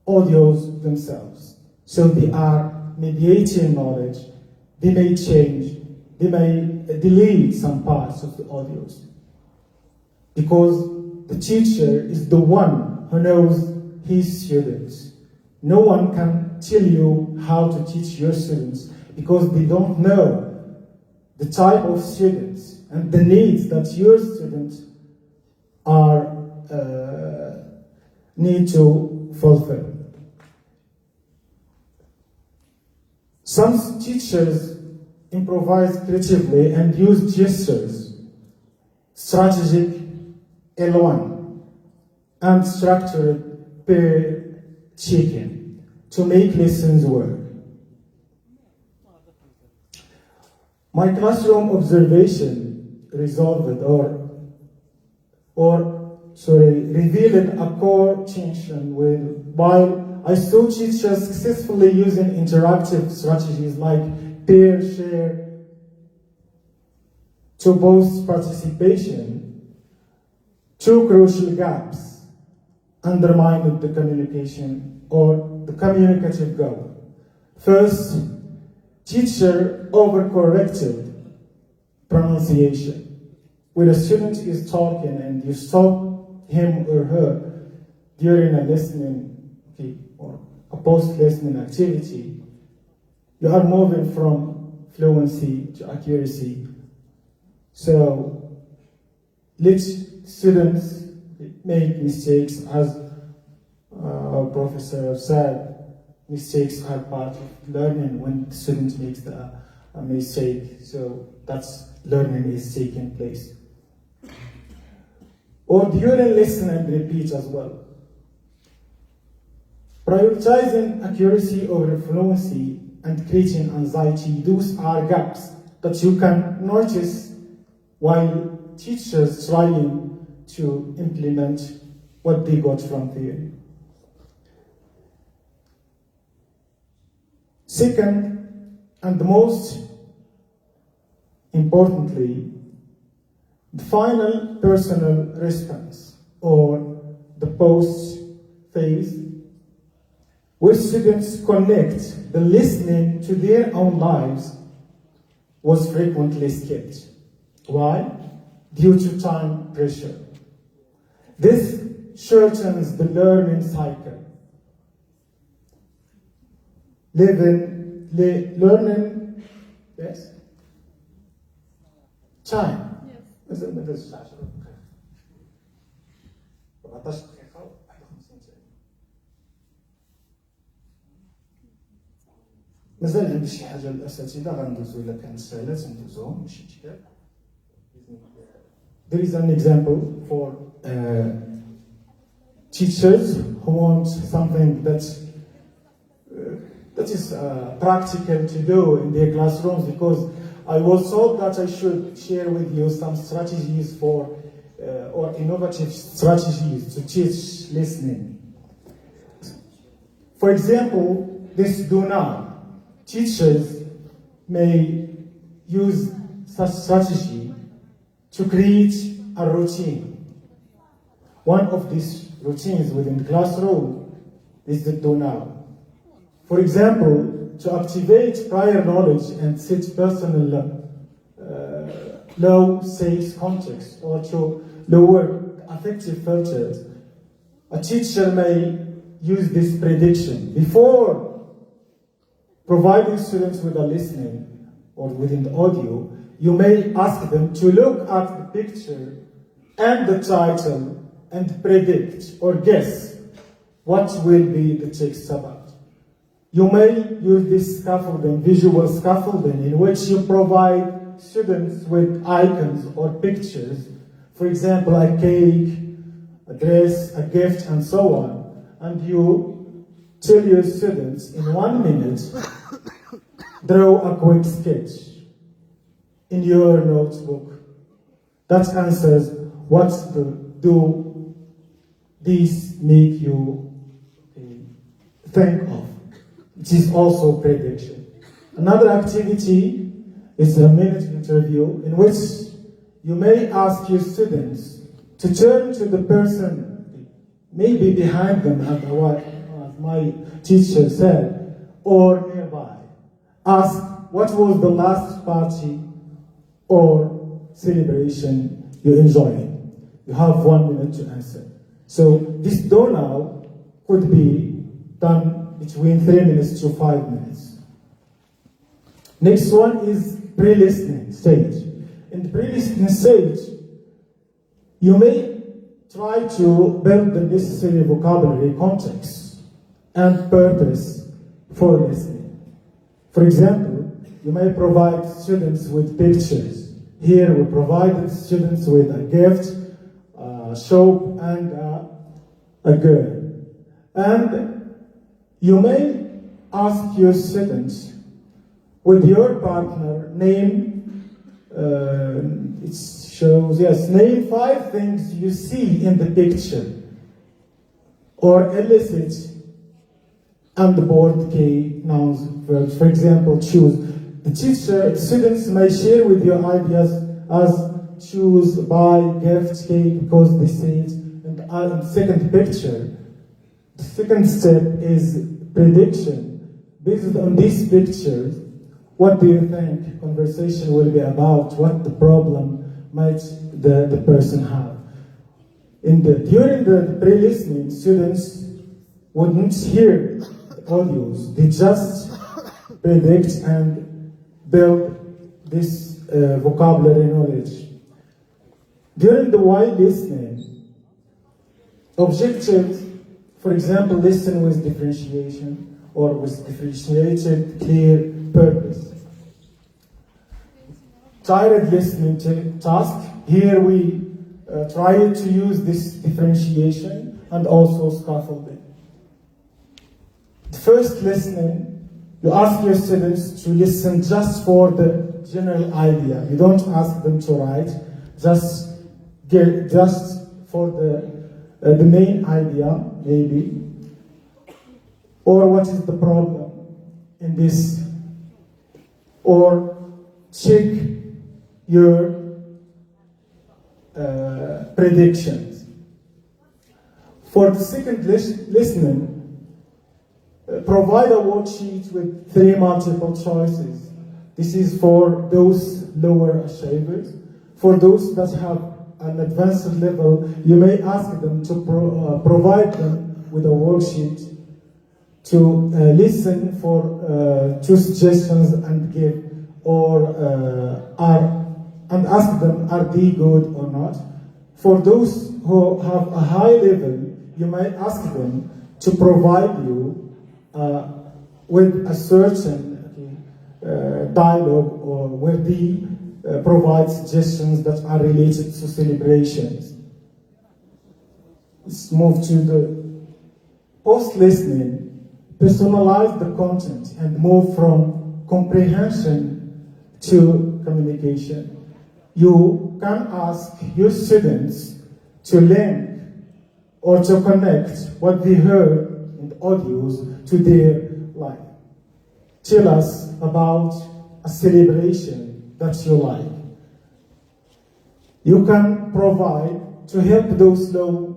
audios themselves. So they are mediating knowledge, they may change, they may delete some parts of the audios. Because the teacher is the one who knows his students. No one can tell you how to teach your students because they don't know the type of students and the needs that your students are need to fulfill. Some teachers improvise creatively and use gestures, strategic L1, and structured pair checking to make lessons work. My classroom observation revealed a core tension while I saw teachers successfully using interactive strategies like pair share to boost participation, two crucial gaps undermined the communication or the communicative goal. First, teacher overcorrected pronunciation. When a student is talking and you stop him or her during a listening or a post-listening activity, you are moving from fluency to accuracy. So let students make mistakes, as our professor said. Mistakes are part of learning. When the student makes a mistake, so that's learning is taking place. Or during listen and repeat as well. Prioritizing accuracy over fluency and creating anxiety, those are gaps that you can notice while teachers trying to implement what they got from theory. Second, and most importantly, the final personal response, or the post phase, where students connect the listening to their own lives, was frequently skipped. Why? Due to time pressure. This shortens the learning cycle. Learning, yes? Time. Yes. مازال عندي شي حاجه للاساتذه غندوزو الا كانت سهلات ندوزوهم ماشي اشكال. There is an example for teachers who want something that is practical to do in their classrooms, because I was told that I should share with you some strategies for or innovative strategies to teach listening. For example, this do now. Teachers may use such strategy to create a routine. One of these routines within the classroom is the do now. For example, to activate prior knowledge and set personal low stakes context, or to lower affective filters, a teacher may use this prediction. Before providing students with a listening or within the audio, you may ask them to look at the picture and the title and predict or guess what will be the text about. You may use this scaffolding, visual scaffolding, in which you provide students with icons or pictures, for example, a cake, a dress, a gift, and so on, and you tell your students in 1 minute, draw a quick sketch in your notebook that answers what the do this make you think of. It is also prediction. Another activity is a minute interview in which you may ask your students to turn to the person maybe behind them, as my teacher said, or nearby. Ask, what was the last party or celebration you enjoyed? You have 1 minute to answer. So this do now could be done between 3 minutes to 5 minutes. Next one is pre-listening stage. In the pre-listening stage, you may try to build the necessary vocabulary, context, and purpose for listening. For example, you may provide students with pictures. Here we provided students with a gift, a soap, and a girl. And you may ask your students, with your partner, name, it shows, yes, name 5 things you see in the picture, or elicit and the board K nouns verbs. For example, choose. The students may share with your ideas as choose, buy, gift, cake, because they say it. And the second picture, the second step is prediction. Based on these pictures, what do you think conversation will be about? What the problem might the person have? During the pre-listening, students wouldn't hear the audios. They just predict and build this vocabulary knowledge. During the while listening, objectives, for example, listen with differentiation or with differentiated, clear purpose. Tired listening task. Here we try to use this differentiation and also scaffolding. The first listening, you ask your students to listen just for the general idea. You don't ask them to write, just for the main idea, maybe. Or what is the problem in this? Or check your predictions. For the second listening, provide a worksheet with 3 multiple choices. This is for those lower achievers. For those that have an advanced level, you may ask them to provide them with a worksheet to listen for 2 suggestions and give, and ask them, are they good or not? For those who have a high level, you might ask them to provide you with a certain dialogue, or where they provide suggestions that are related to celebrations. Let's move to the post-listening. Personalize the content and move from comprehension to communication. You can ask your students to link or to connect what they heard in the audios to their life. Tell us about a celebration that you like. You can provide, to help those low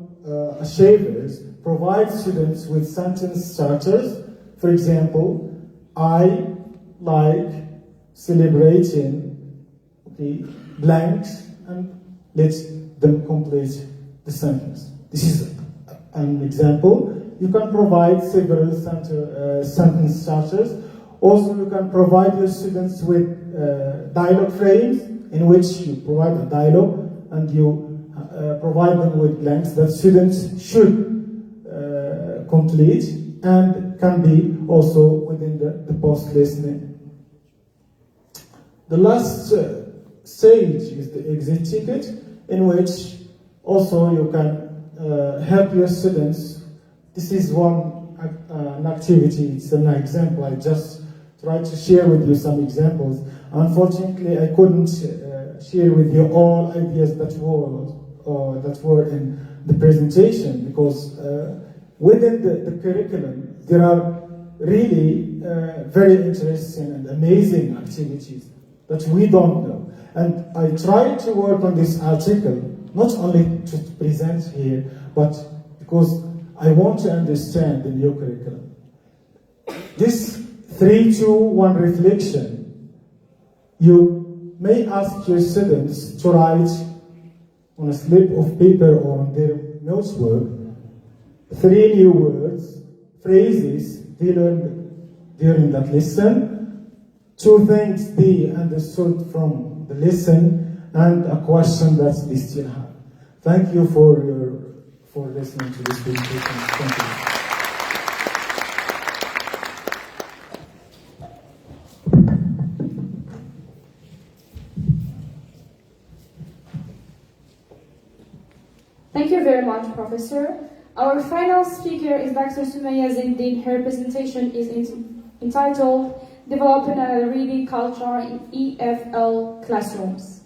achievers, provide students with sentence starters. For example, I like celebrating blanks, and let them complete the sentence. This is an example. You can provide several sentence starters. Also, you can provide your students with dialogue frames in which you provide a dialogue and you provide them with blanks that students should complete, and can be also within the post-listening. The last stage is the exit ticket, in which also you can help your students. This is an activity, it's an example. I just tried to share with you some examples. Unfortunately, I couldn't share with you all ideas that were that were in the presentation, because within the curriculum there are really very interesting and amazing activities that we don't know. And I try to work on this article not only to present here, but because I want to understand the new curriculum. This 3-2-1 reflection, you may ask your students to write on a slip of paper or on their notebook 3 new words, phrases they learned during that lesson, 2 things they understood from the lesson, and a question that they still have. Thank you for listening to this presentation. Thank you. Thank you very much, Professor. Our final speaker is Dr. Sumaya Zindin. Her presentation is entitled Developing a Reading Culture in EFL Classrooms.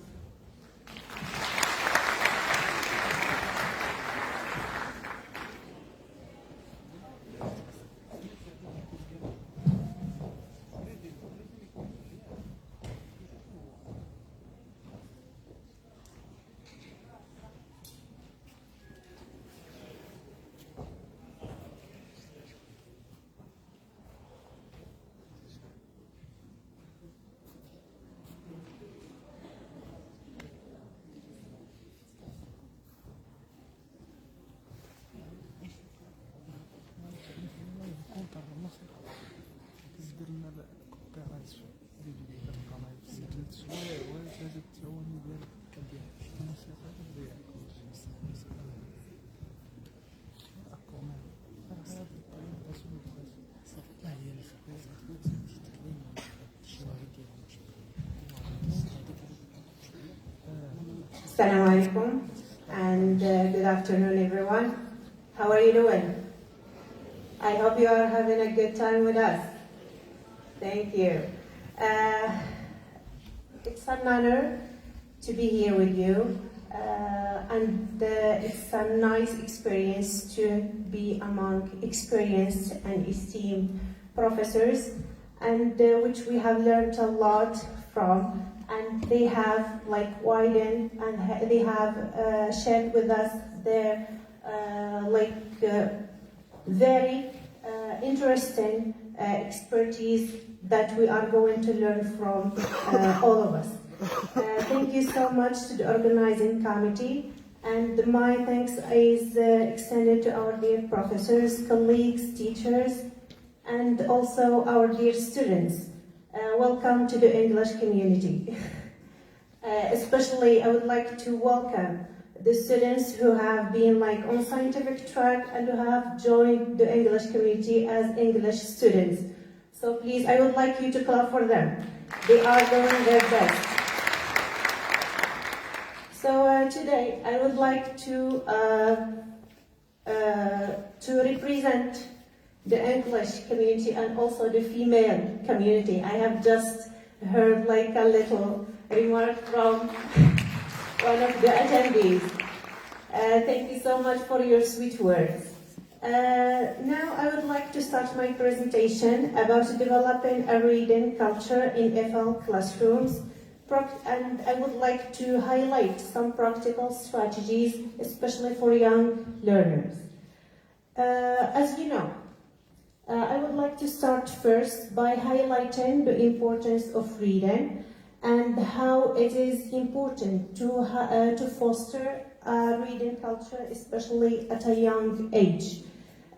Assalamu alaikum and good afternoon everyone. How are you doing? I hope you are having a good time with us. Thank you. It's an honor to be here with you and it's a nice experience to be among experienced and esteemed professors and which we have learned a lot from. And they have widened and they have shared with us their very interesting expertise that we are going to learn from all of us. Thank you so much to the organizing committee, and my thanks is extended to our dear professors, colleagues, teachers, and also our dear students. Welcome to the English community. Especially, I would like to welcome the students who have been on scientific track and who have joined the English community as English students. So please, I would like you to clap for them. They are doing their best. So today, I would like to represent the English community and also the female community. I have just heard a little remark from one of the attendees. Thank you so much for your sweet words. Now I would like to start my presentation about developing a reading culture in EFL classrooms, and I would like to highlight some practical strategies, especially for young learners. As you know, I would like to start first by highlighting the importance of reading and how it is important to foster a reading culture, especially at a young age.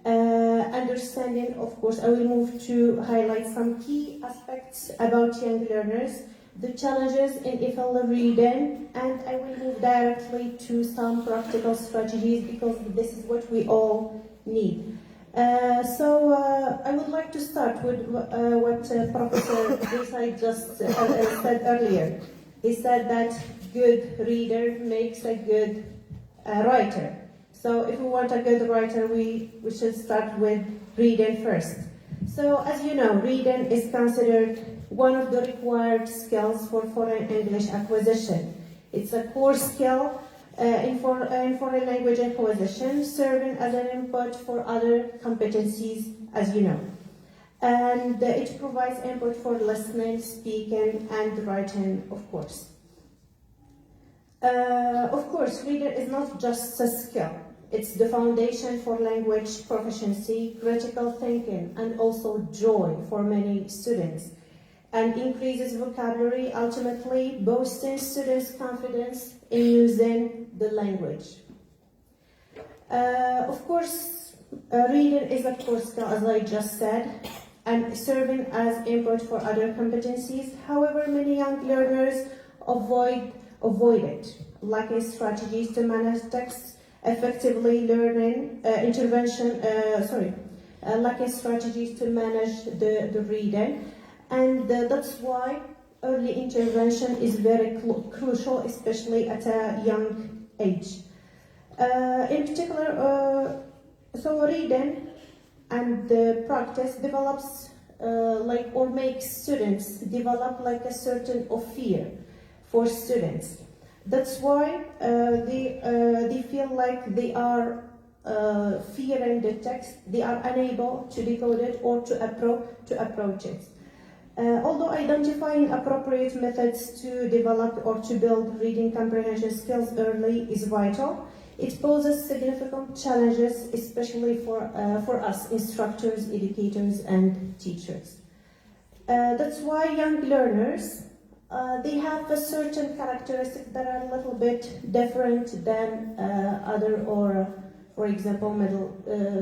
Understanding, of course, I will move to highlight some key aspects about young learners, the challenges in EFL reading, and I will move directly to some practical strategies because this is what we all need. So I would like to start with what Professor Desai just said earlier. He said that good reader makes a good writer. So if we want a good writer, we should start with reading first. So as you know, reading is considered one of the required skills for foreign English acquisition. It's a core skill in foreign language acquisition, serving as an input for other competencies, as you know. And it provides input for listening, speaking, and writing, of course. Of course, reading is not just a skill. It's the foundation for language proficiency, critical thinking, and also joy for many students, and increases vocabulary, ultimately boosting students' confidence in using the language. Of course, reading is a core skill, as I just said, and serving as input for other competencies. However, many young learners avoid it, lacking strategies to manage text effectively, lacking strategies to manage the reading, and that's why early intervention is very crucial, especially at a young age. In particular, so reading and practice develops or makes students develop like a certain of fear for students. That's why they feel like they are fearing the text, they are unable to decode it or to approach it. Although identifying appropriate methods to develop or to build reading comprehension skills early is vital, it poses significant challenges, especially for us instructors, educators, and teachers. That's why young learners they have a certain characteristics that are a little bit different than other, or for example, middle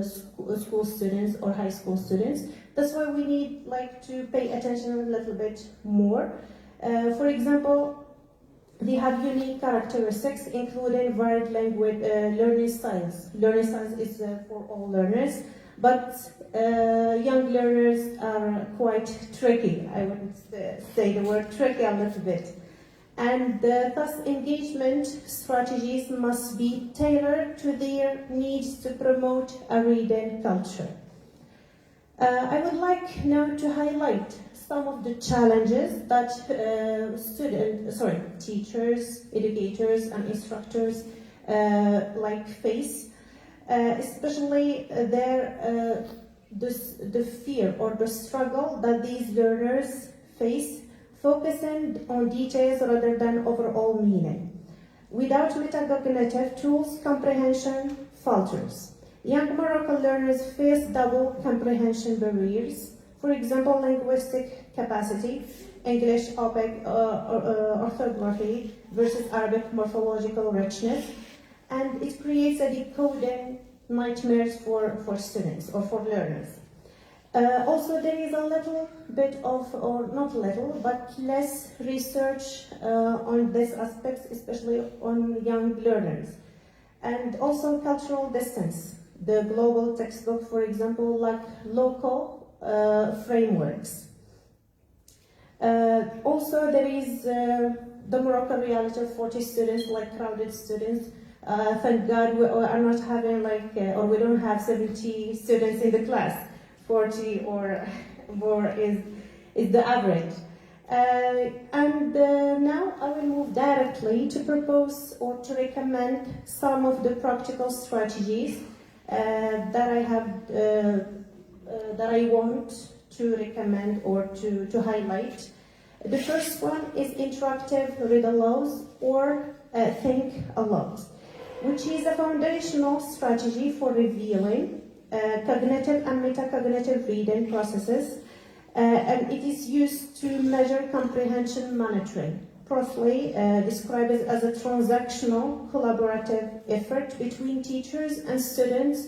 school students or high school students. That's why we need to pay attention a little bit more. For example, they have unique characteristics, including varied language learning styles. Learning styles is for all learners, but young learners are quite tricky. I would say the word tricky a little bit. And thus engagement strategies must be tailored to their needs to promote a reading culture. I would like now to highlight some of the challenges that teachers, educators, and instructors face, especially the fear or the struggle that these learners face, focusing on details rather than overall meaning. Without metacognitive tools, comprehension falters. Young Moroccan learners face double comprehension barriers. For example, linguistic capacity, English orthography versus Arabic morphological richness, and it creates a decoding nightmares for students or for learners. Also, there is a little bit of, or not little, but less research on these aspects, especially on young learners. And also cultural distance. The global textbook, for example, lack local frameworks. Also, there is the Moroccan reality of 40 students, crowded students. Thank God we are not having or we don't have 70 students in the class. 40 or more is the average. Now I will move directly to propose or to recommend some of the practical strategies that I want to recommend or to highlight. The first one is interactive read-alouds or think aloud, which is a foundational strategy for revealing cognitive and metacognitive reading processes, and it is used to measure comprehension monitoring, properly described as a transactional collaborative effort between teachers and students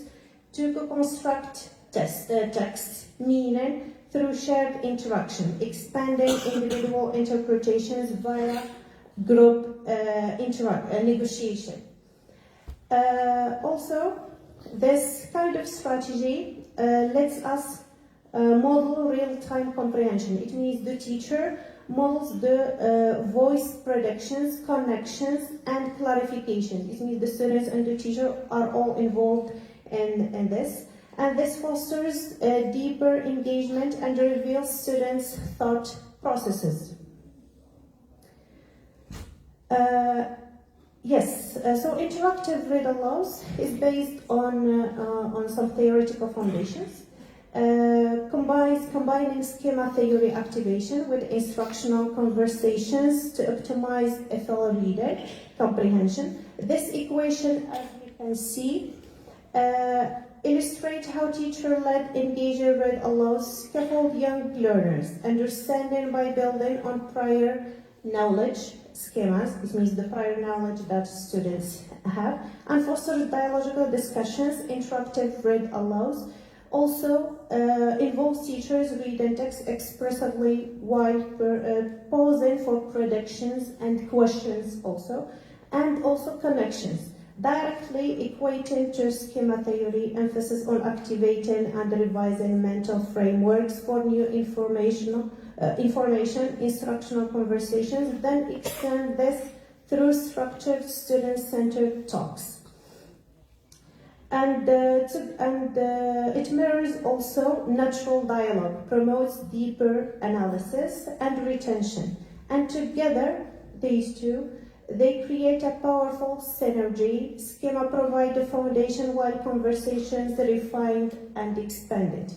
to co-construct text meaning through shared interaction, expanding individual interpretations via group negotiation. Also, this kind of strategy lets us model real-time comprehension. It means the teacher models the voice predictions, connections, and clarification. It means the students and the teacher are all involved in this. And this fosters a deeper engagement and reveals students' thought processes. Yes, so interactive read aloud is based on some theoretical foundations. Combining schema theory activation with instructional conversations to optimize FL reader comprehension. This equation, as you can see, illustrates how teacher-led engager read aloud scaffold young learners, understanding by building on prior knowledge schemas. This means the prior knowledge that students have, and fosters dialogical discussions. Interactive read aloud also involves teachers reading text expressively while pausing for predictions and questions also, and also connections, directly equating to schema theory, emphasis on activating and revising mental frameworks for new information, instructional conversations, then extend this through structured student-centered talks. And it mirrors also natural dialogue, promotes deeper analysis and retention. And together, these two, they create a powerful synergy. Schema provide the foundation while conversations refined and expanded.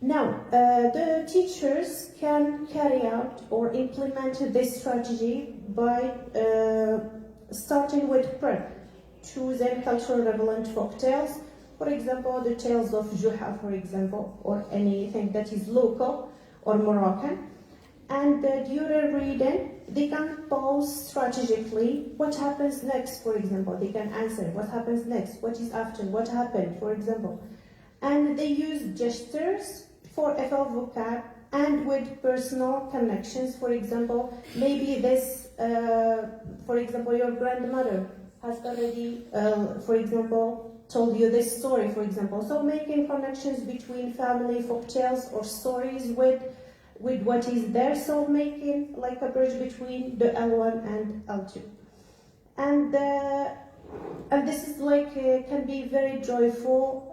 Now, the teachers can carry out or implement this strategy by starting with prep, choosing cultural relevant folk tales, for example, the tales of Juha, for example, or anything that is local or Moroccan. And during reading, they can pause strategically what happens next, for example. They can answer what happens next, what is after, what happened, for example. And they use gestures for FL vocab and with personal connections. For example, maybe this, for example, your grandmother has already, for example, told you this story, for example. So making connections between family folktales or stories with what is there, so making like a bridge between the L1 and L2. And this is like, can be very joyful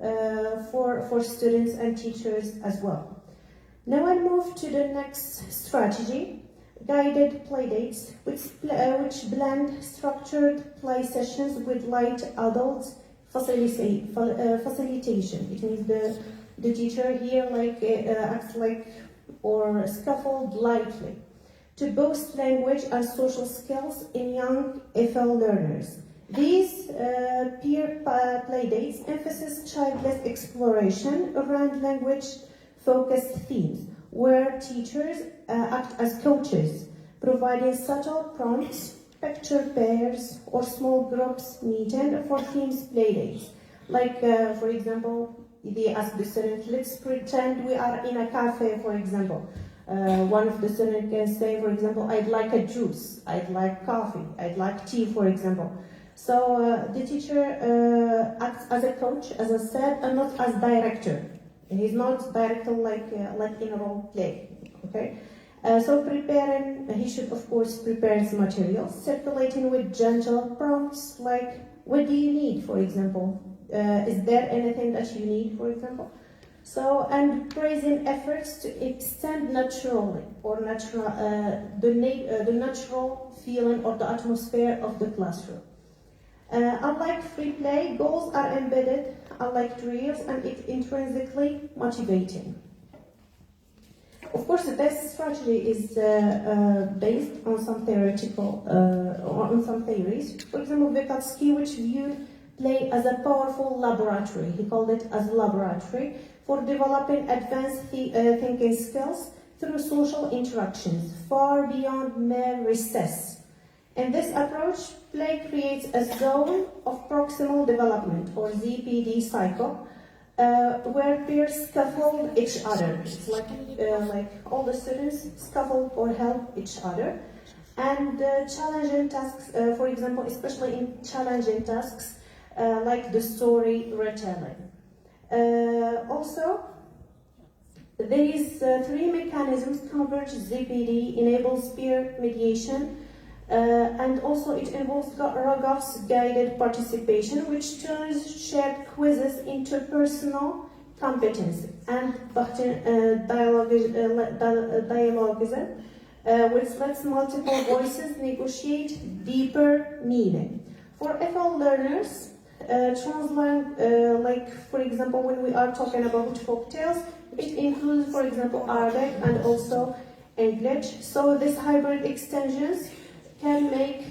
for students and teachers as well. Now I move to the next strategy, guided playdates, which blend structured play sessions with light adult facilitation. It means the teacher here like acts like or scaffold lightly to boost language and social skills in young FL learners. These peer playdates emphasize childless exploration around language-focused themes, where teachers act as coaches, providing subtle prompts, picture pairs, or small groups meeting for themes playdates. Like, for example, they ask the student, let's pretend we are in a cafe, for example. One of the students can say, for example, I'd like a juice, I'd like coffee, I'd like tea, for example. So the teacher acts as a coach, as I said, and not as director. He's not director like in a role play, okay? So he should of course prepare his materials, circulating with gentle prompts like, what do you need, for example? Is there anything that you need, for example? So, and praising efforts to extend naturally or the natural feeling or the atmosphere of the classroom. Unlike free play, goals are embedded, unlike drills, and it's intrinsically motivating. Of course, this strategy is based on some theoretical, on some theories. For example, Vygotsky, which viewed play as a powerful laboratory. He called it as a laboratory for developing advanced thinking skills through social interactions, far beyond mere recess. In this approach, play creates a zone of proximal development, or ZPD cycle, where peers scaffold each other. It's like all the students scaffold or help each other. And challenging tasks, for example, especially in challenging tasks, like the story retelling. Also, these three mechanisms converge ZPD, enables peer mediation, and also it involves Rogoff's guided participation, which turns shared quizzes into personal competence, and dialogism which lets multiple voices negotiate deeper meaning. For FL learners, like for example, when we are talking about folktales, it includes, for example, Arabic and also English. So these hybrid extensions can make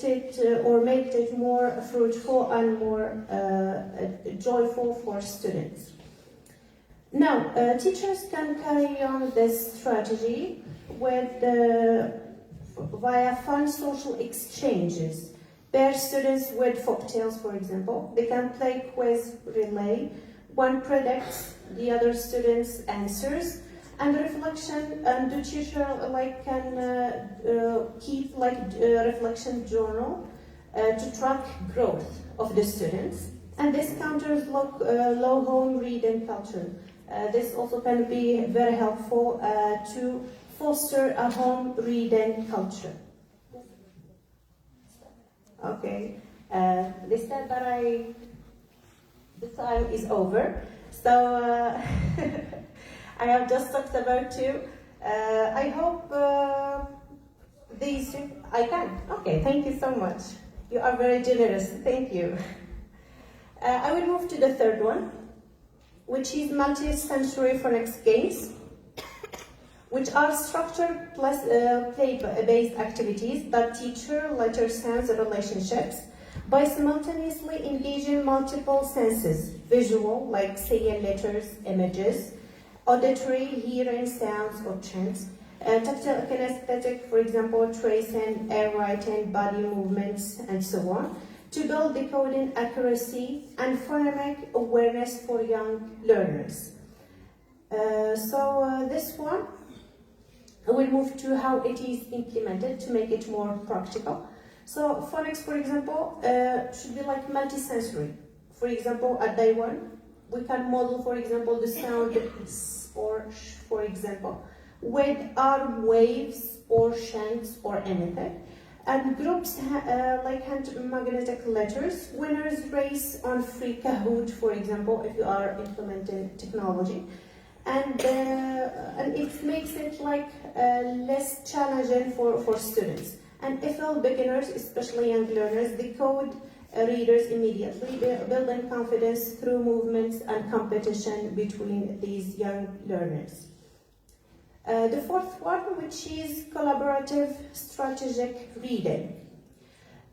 it more fruitful and more joyful for students. Now, teachers can carry on this strategy via fun social exchanges. Pair students with folktales, for example. They can play quiz relay. One predicts the other student's answers, and reflection. And the teacher can keep reflection journal to track growth of the students. And this counters low home reading culture. This also can be very helpful to foster a home reading culture. Okay, they said that the time is over, so I have just talked about two. I hope these I can. Okay, thank you so much. You are very generous. Thank you. I will move to the third one, which is multi-sensory phonics games, which are structured plus play-based activities that teacher letter sounds relationships by simultaneously engaging multiple senses: visual, like saying letters, images; auditory, hearing sounds or chants; tactile, kinesthetic, for example, tracing, air writing, body movements, and so on, to build decoding accuracy and phonemic awareness for young learners. This one, I will move to how it is implemented to make it more practical. So phonics, for example, should be like multisensory. For example, at day one, we can model, for example, the sound s or sh, for example, with arm waves or chants or anything. And groups like hand magnetic letters, winners race on free Kahoot, for example, if you are implementing technology. And it makes it like less challenging for students. And FL beginners, especially young learners, decode readers immediately, building confidence through movements and competition between these young learners. The fourth one, which is collaborative strategic reading.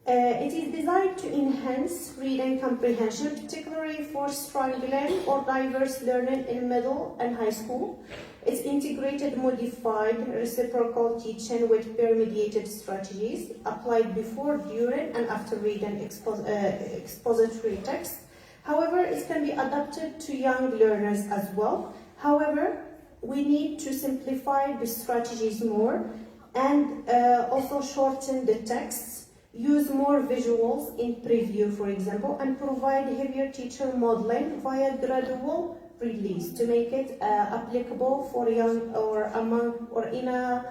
It is designed to enhance reading comprehension, particularly for struggling or diverse learning in middle and high school. It's integrated, modified, reciprocal teaching with peer-mediated strategies applied before, during, and after reading expository text. However, it can be adapted to young learners as well. However, we need to simplify the strategies more and also shorten the texts, use more visuals in preview, for example, and provide heavier teacher modeling via gradual release to make it applicable for young or among or in a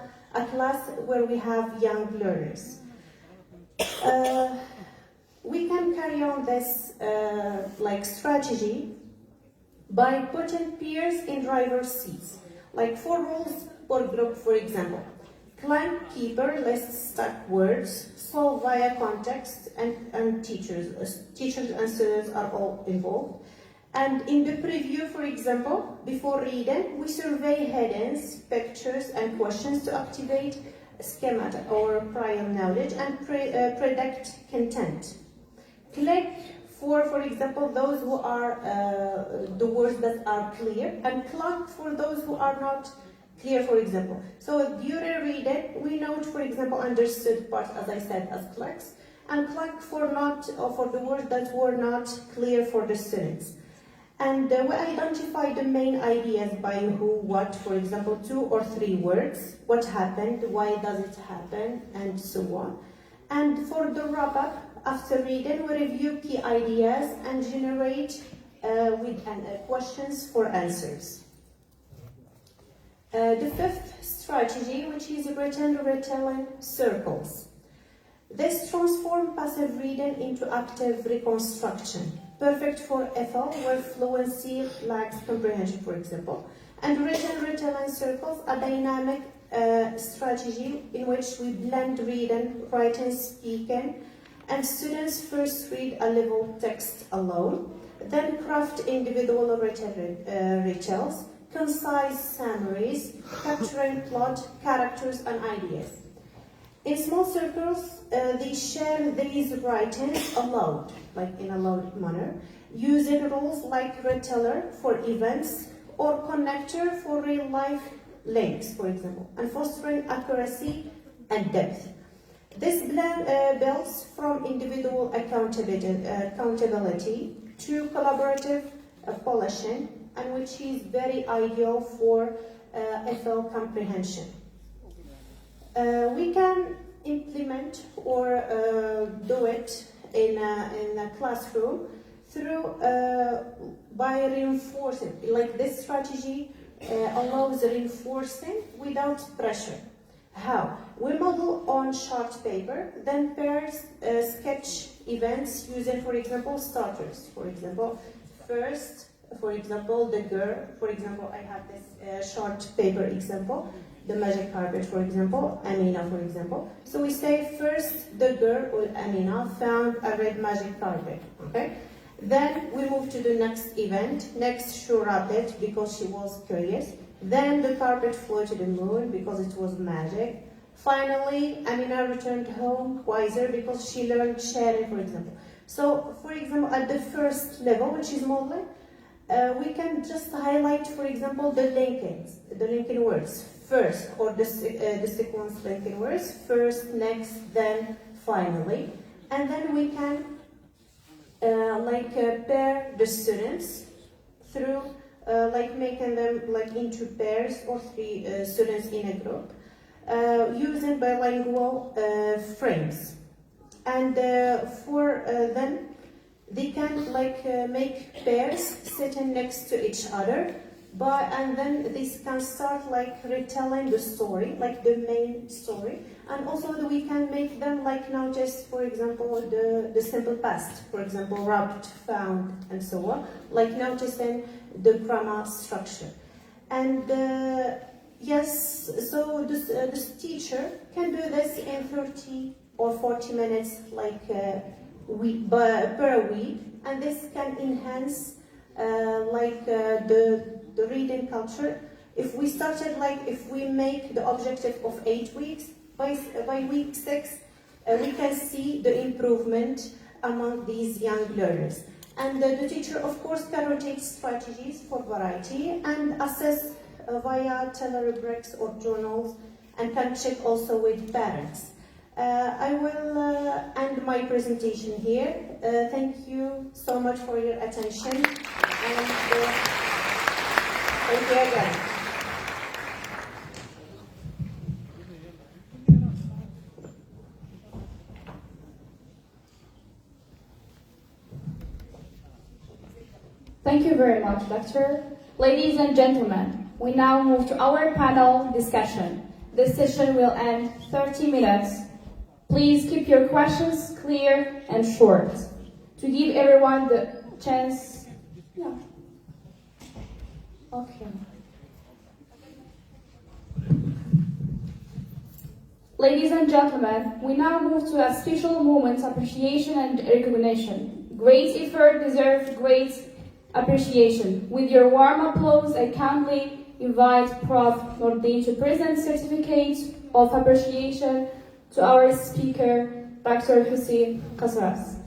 class where we have young learners. We can carry on this strategy by putting peers in driver's seats, like 4 rules per group, for example. Client keeper lists stuck words, solve via context, and teachers and students are all involved. And in the preview, for example, before reading, we survey headings, pictures, and questions to activate schema or prior knowledge and predict content. Click for example, those who are the words that are clear, and clock for those who are not clear, for example. So during reading, we note, for example, understood part, as I said, as clicks, and clock for the words that were not clear for the students. And we identify the main ideas by who, what, for example, 2 or 3 words, what happened, why does it happen, and so on. And for the wrap-up, after reading, we review key ideas and generate questions for answers. The fifth strategy, which is written retelling circles. This transforms passive reading into active reconstruction, perfect for FL where fluency lacks comprehension, for example. And written retelling circles are dynamic strategy in which we blend reading, writing, speaking, and students first read a level text alone, then craft individual rituals, concise summaries, capturing plot, characters, and ideas. In small circles, they share these writings aloud, like in a loud manner, using rules like reteller for events or connector for real-life links, for example, and fostering accuracy and depth. This builds from individual accountability to collaborative polishing, and which is very ideal for FL comprehension. We can implement or do it in a classroom through by reinforcing. Like this strategy allows reinforcing without pressure. How? We model on chart paper, then pairs sketch events using, for example, starters. For example, first, for example, the girl. For example, I have this chart paper example. The magic carpet, for example, Amina, for example. So we say first the girl, or Amina, found a red magic carpet, okay? Then we move to the next event. Next, she wrapped it because she was curious. Then the carpet flew to the moon because it was magic. Finally, Amina returned home wiser because she learned sharing, for example. So, for example, at the first level, which is modeling, we can just highlight, for example, the linking words. First, or the sequence linking words, first, next, then, finally. And then we can pair the students through making them into pairs or three students in a group using bilingual frames. And for them, they can make pairs sitting next to each other, and then this can start retelling the story, the main story, and also we can make them notice, for example, the simple past, for example, wrapped, found, and so on, noticing the grammar structure. And yes, so this teacher can do this in 30 or 40 minutes per week, and this can enhance the reading culture. If we started if we make the objective of 8 weeks, by week 6 we can see the improvement among these young learners. And the teacher, of course, can rotate strategies for variety and assess via telerubrics or journals, and can check also with parents. I will end my presentation here. Thank you so much for your attention, and thank you again. Thank you very much, Doctor. Ladies and gentlemen, we now move to our panel discussion. This session will end 30 minutes. Please keep your questions clear and short to give everyone the chance. Yeah. Okay. Ladies and gentlemen, we now move to a special moment, appreciation and recognition. Great effort deserves great appreciation. With your warm applause, I kindly invite Prof. Nordin to present certificate of appreciation to our speaker, Dr. Hussein Kasras.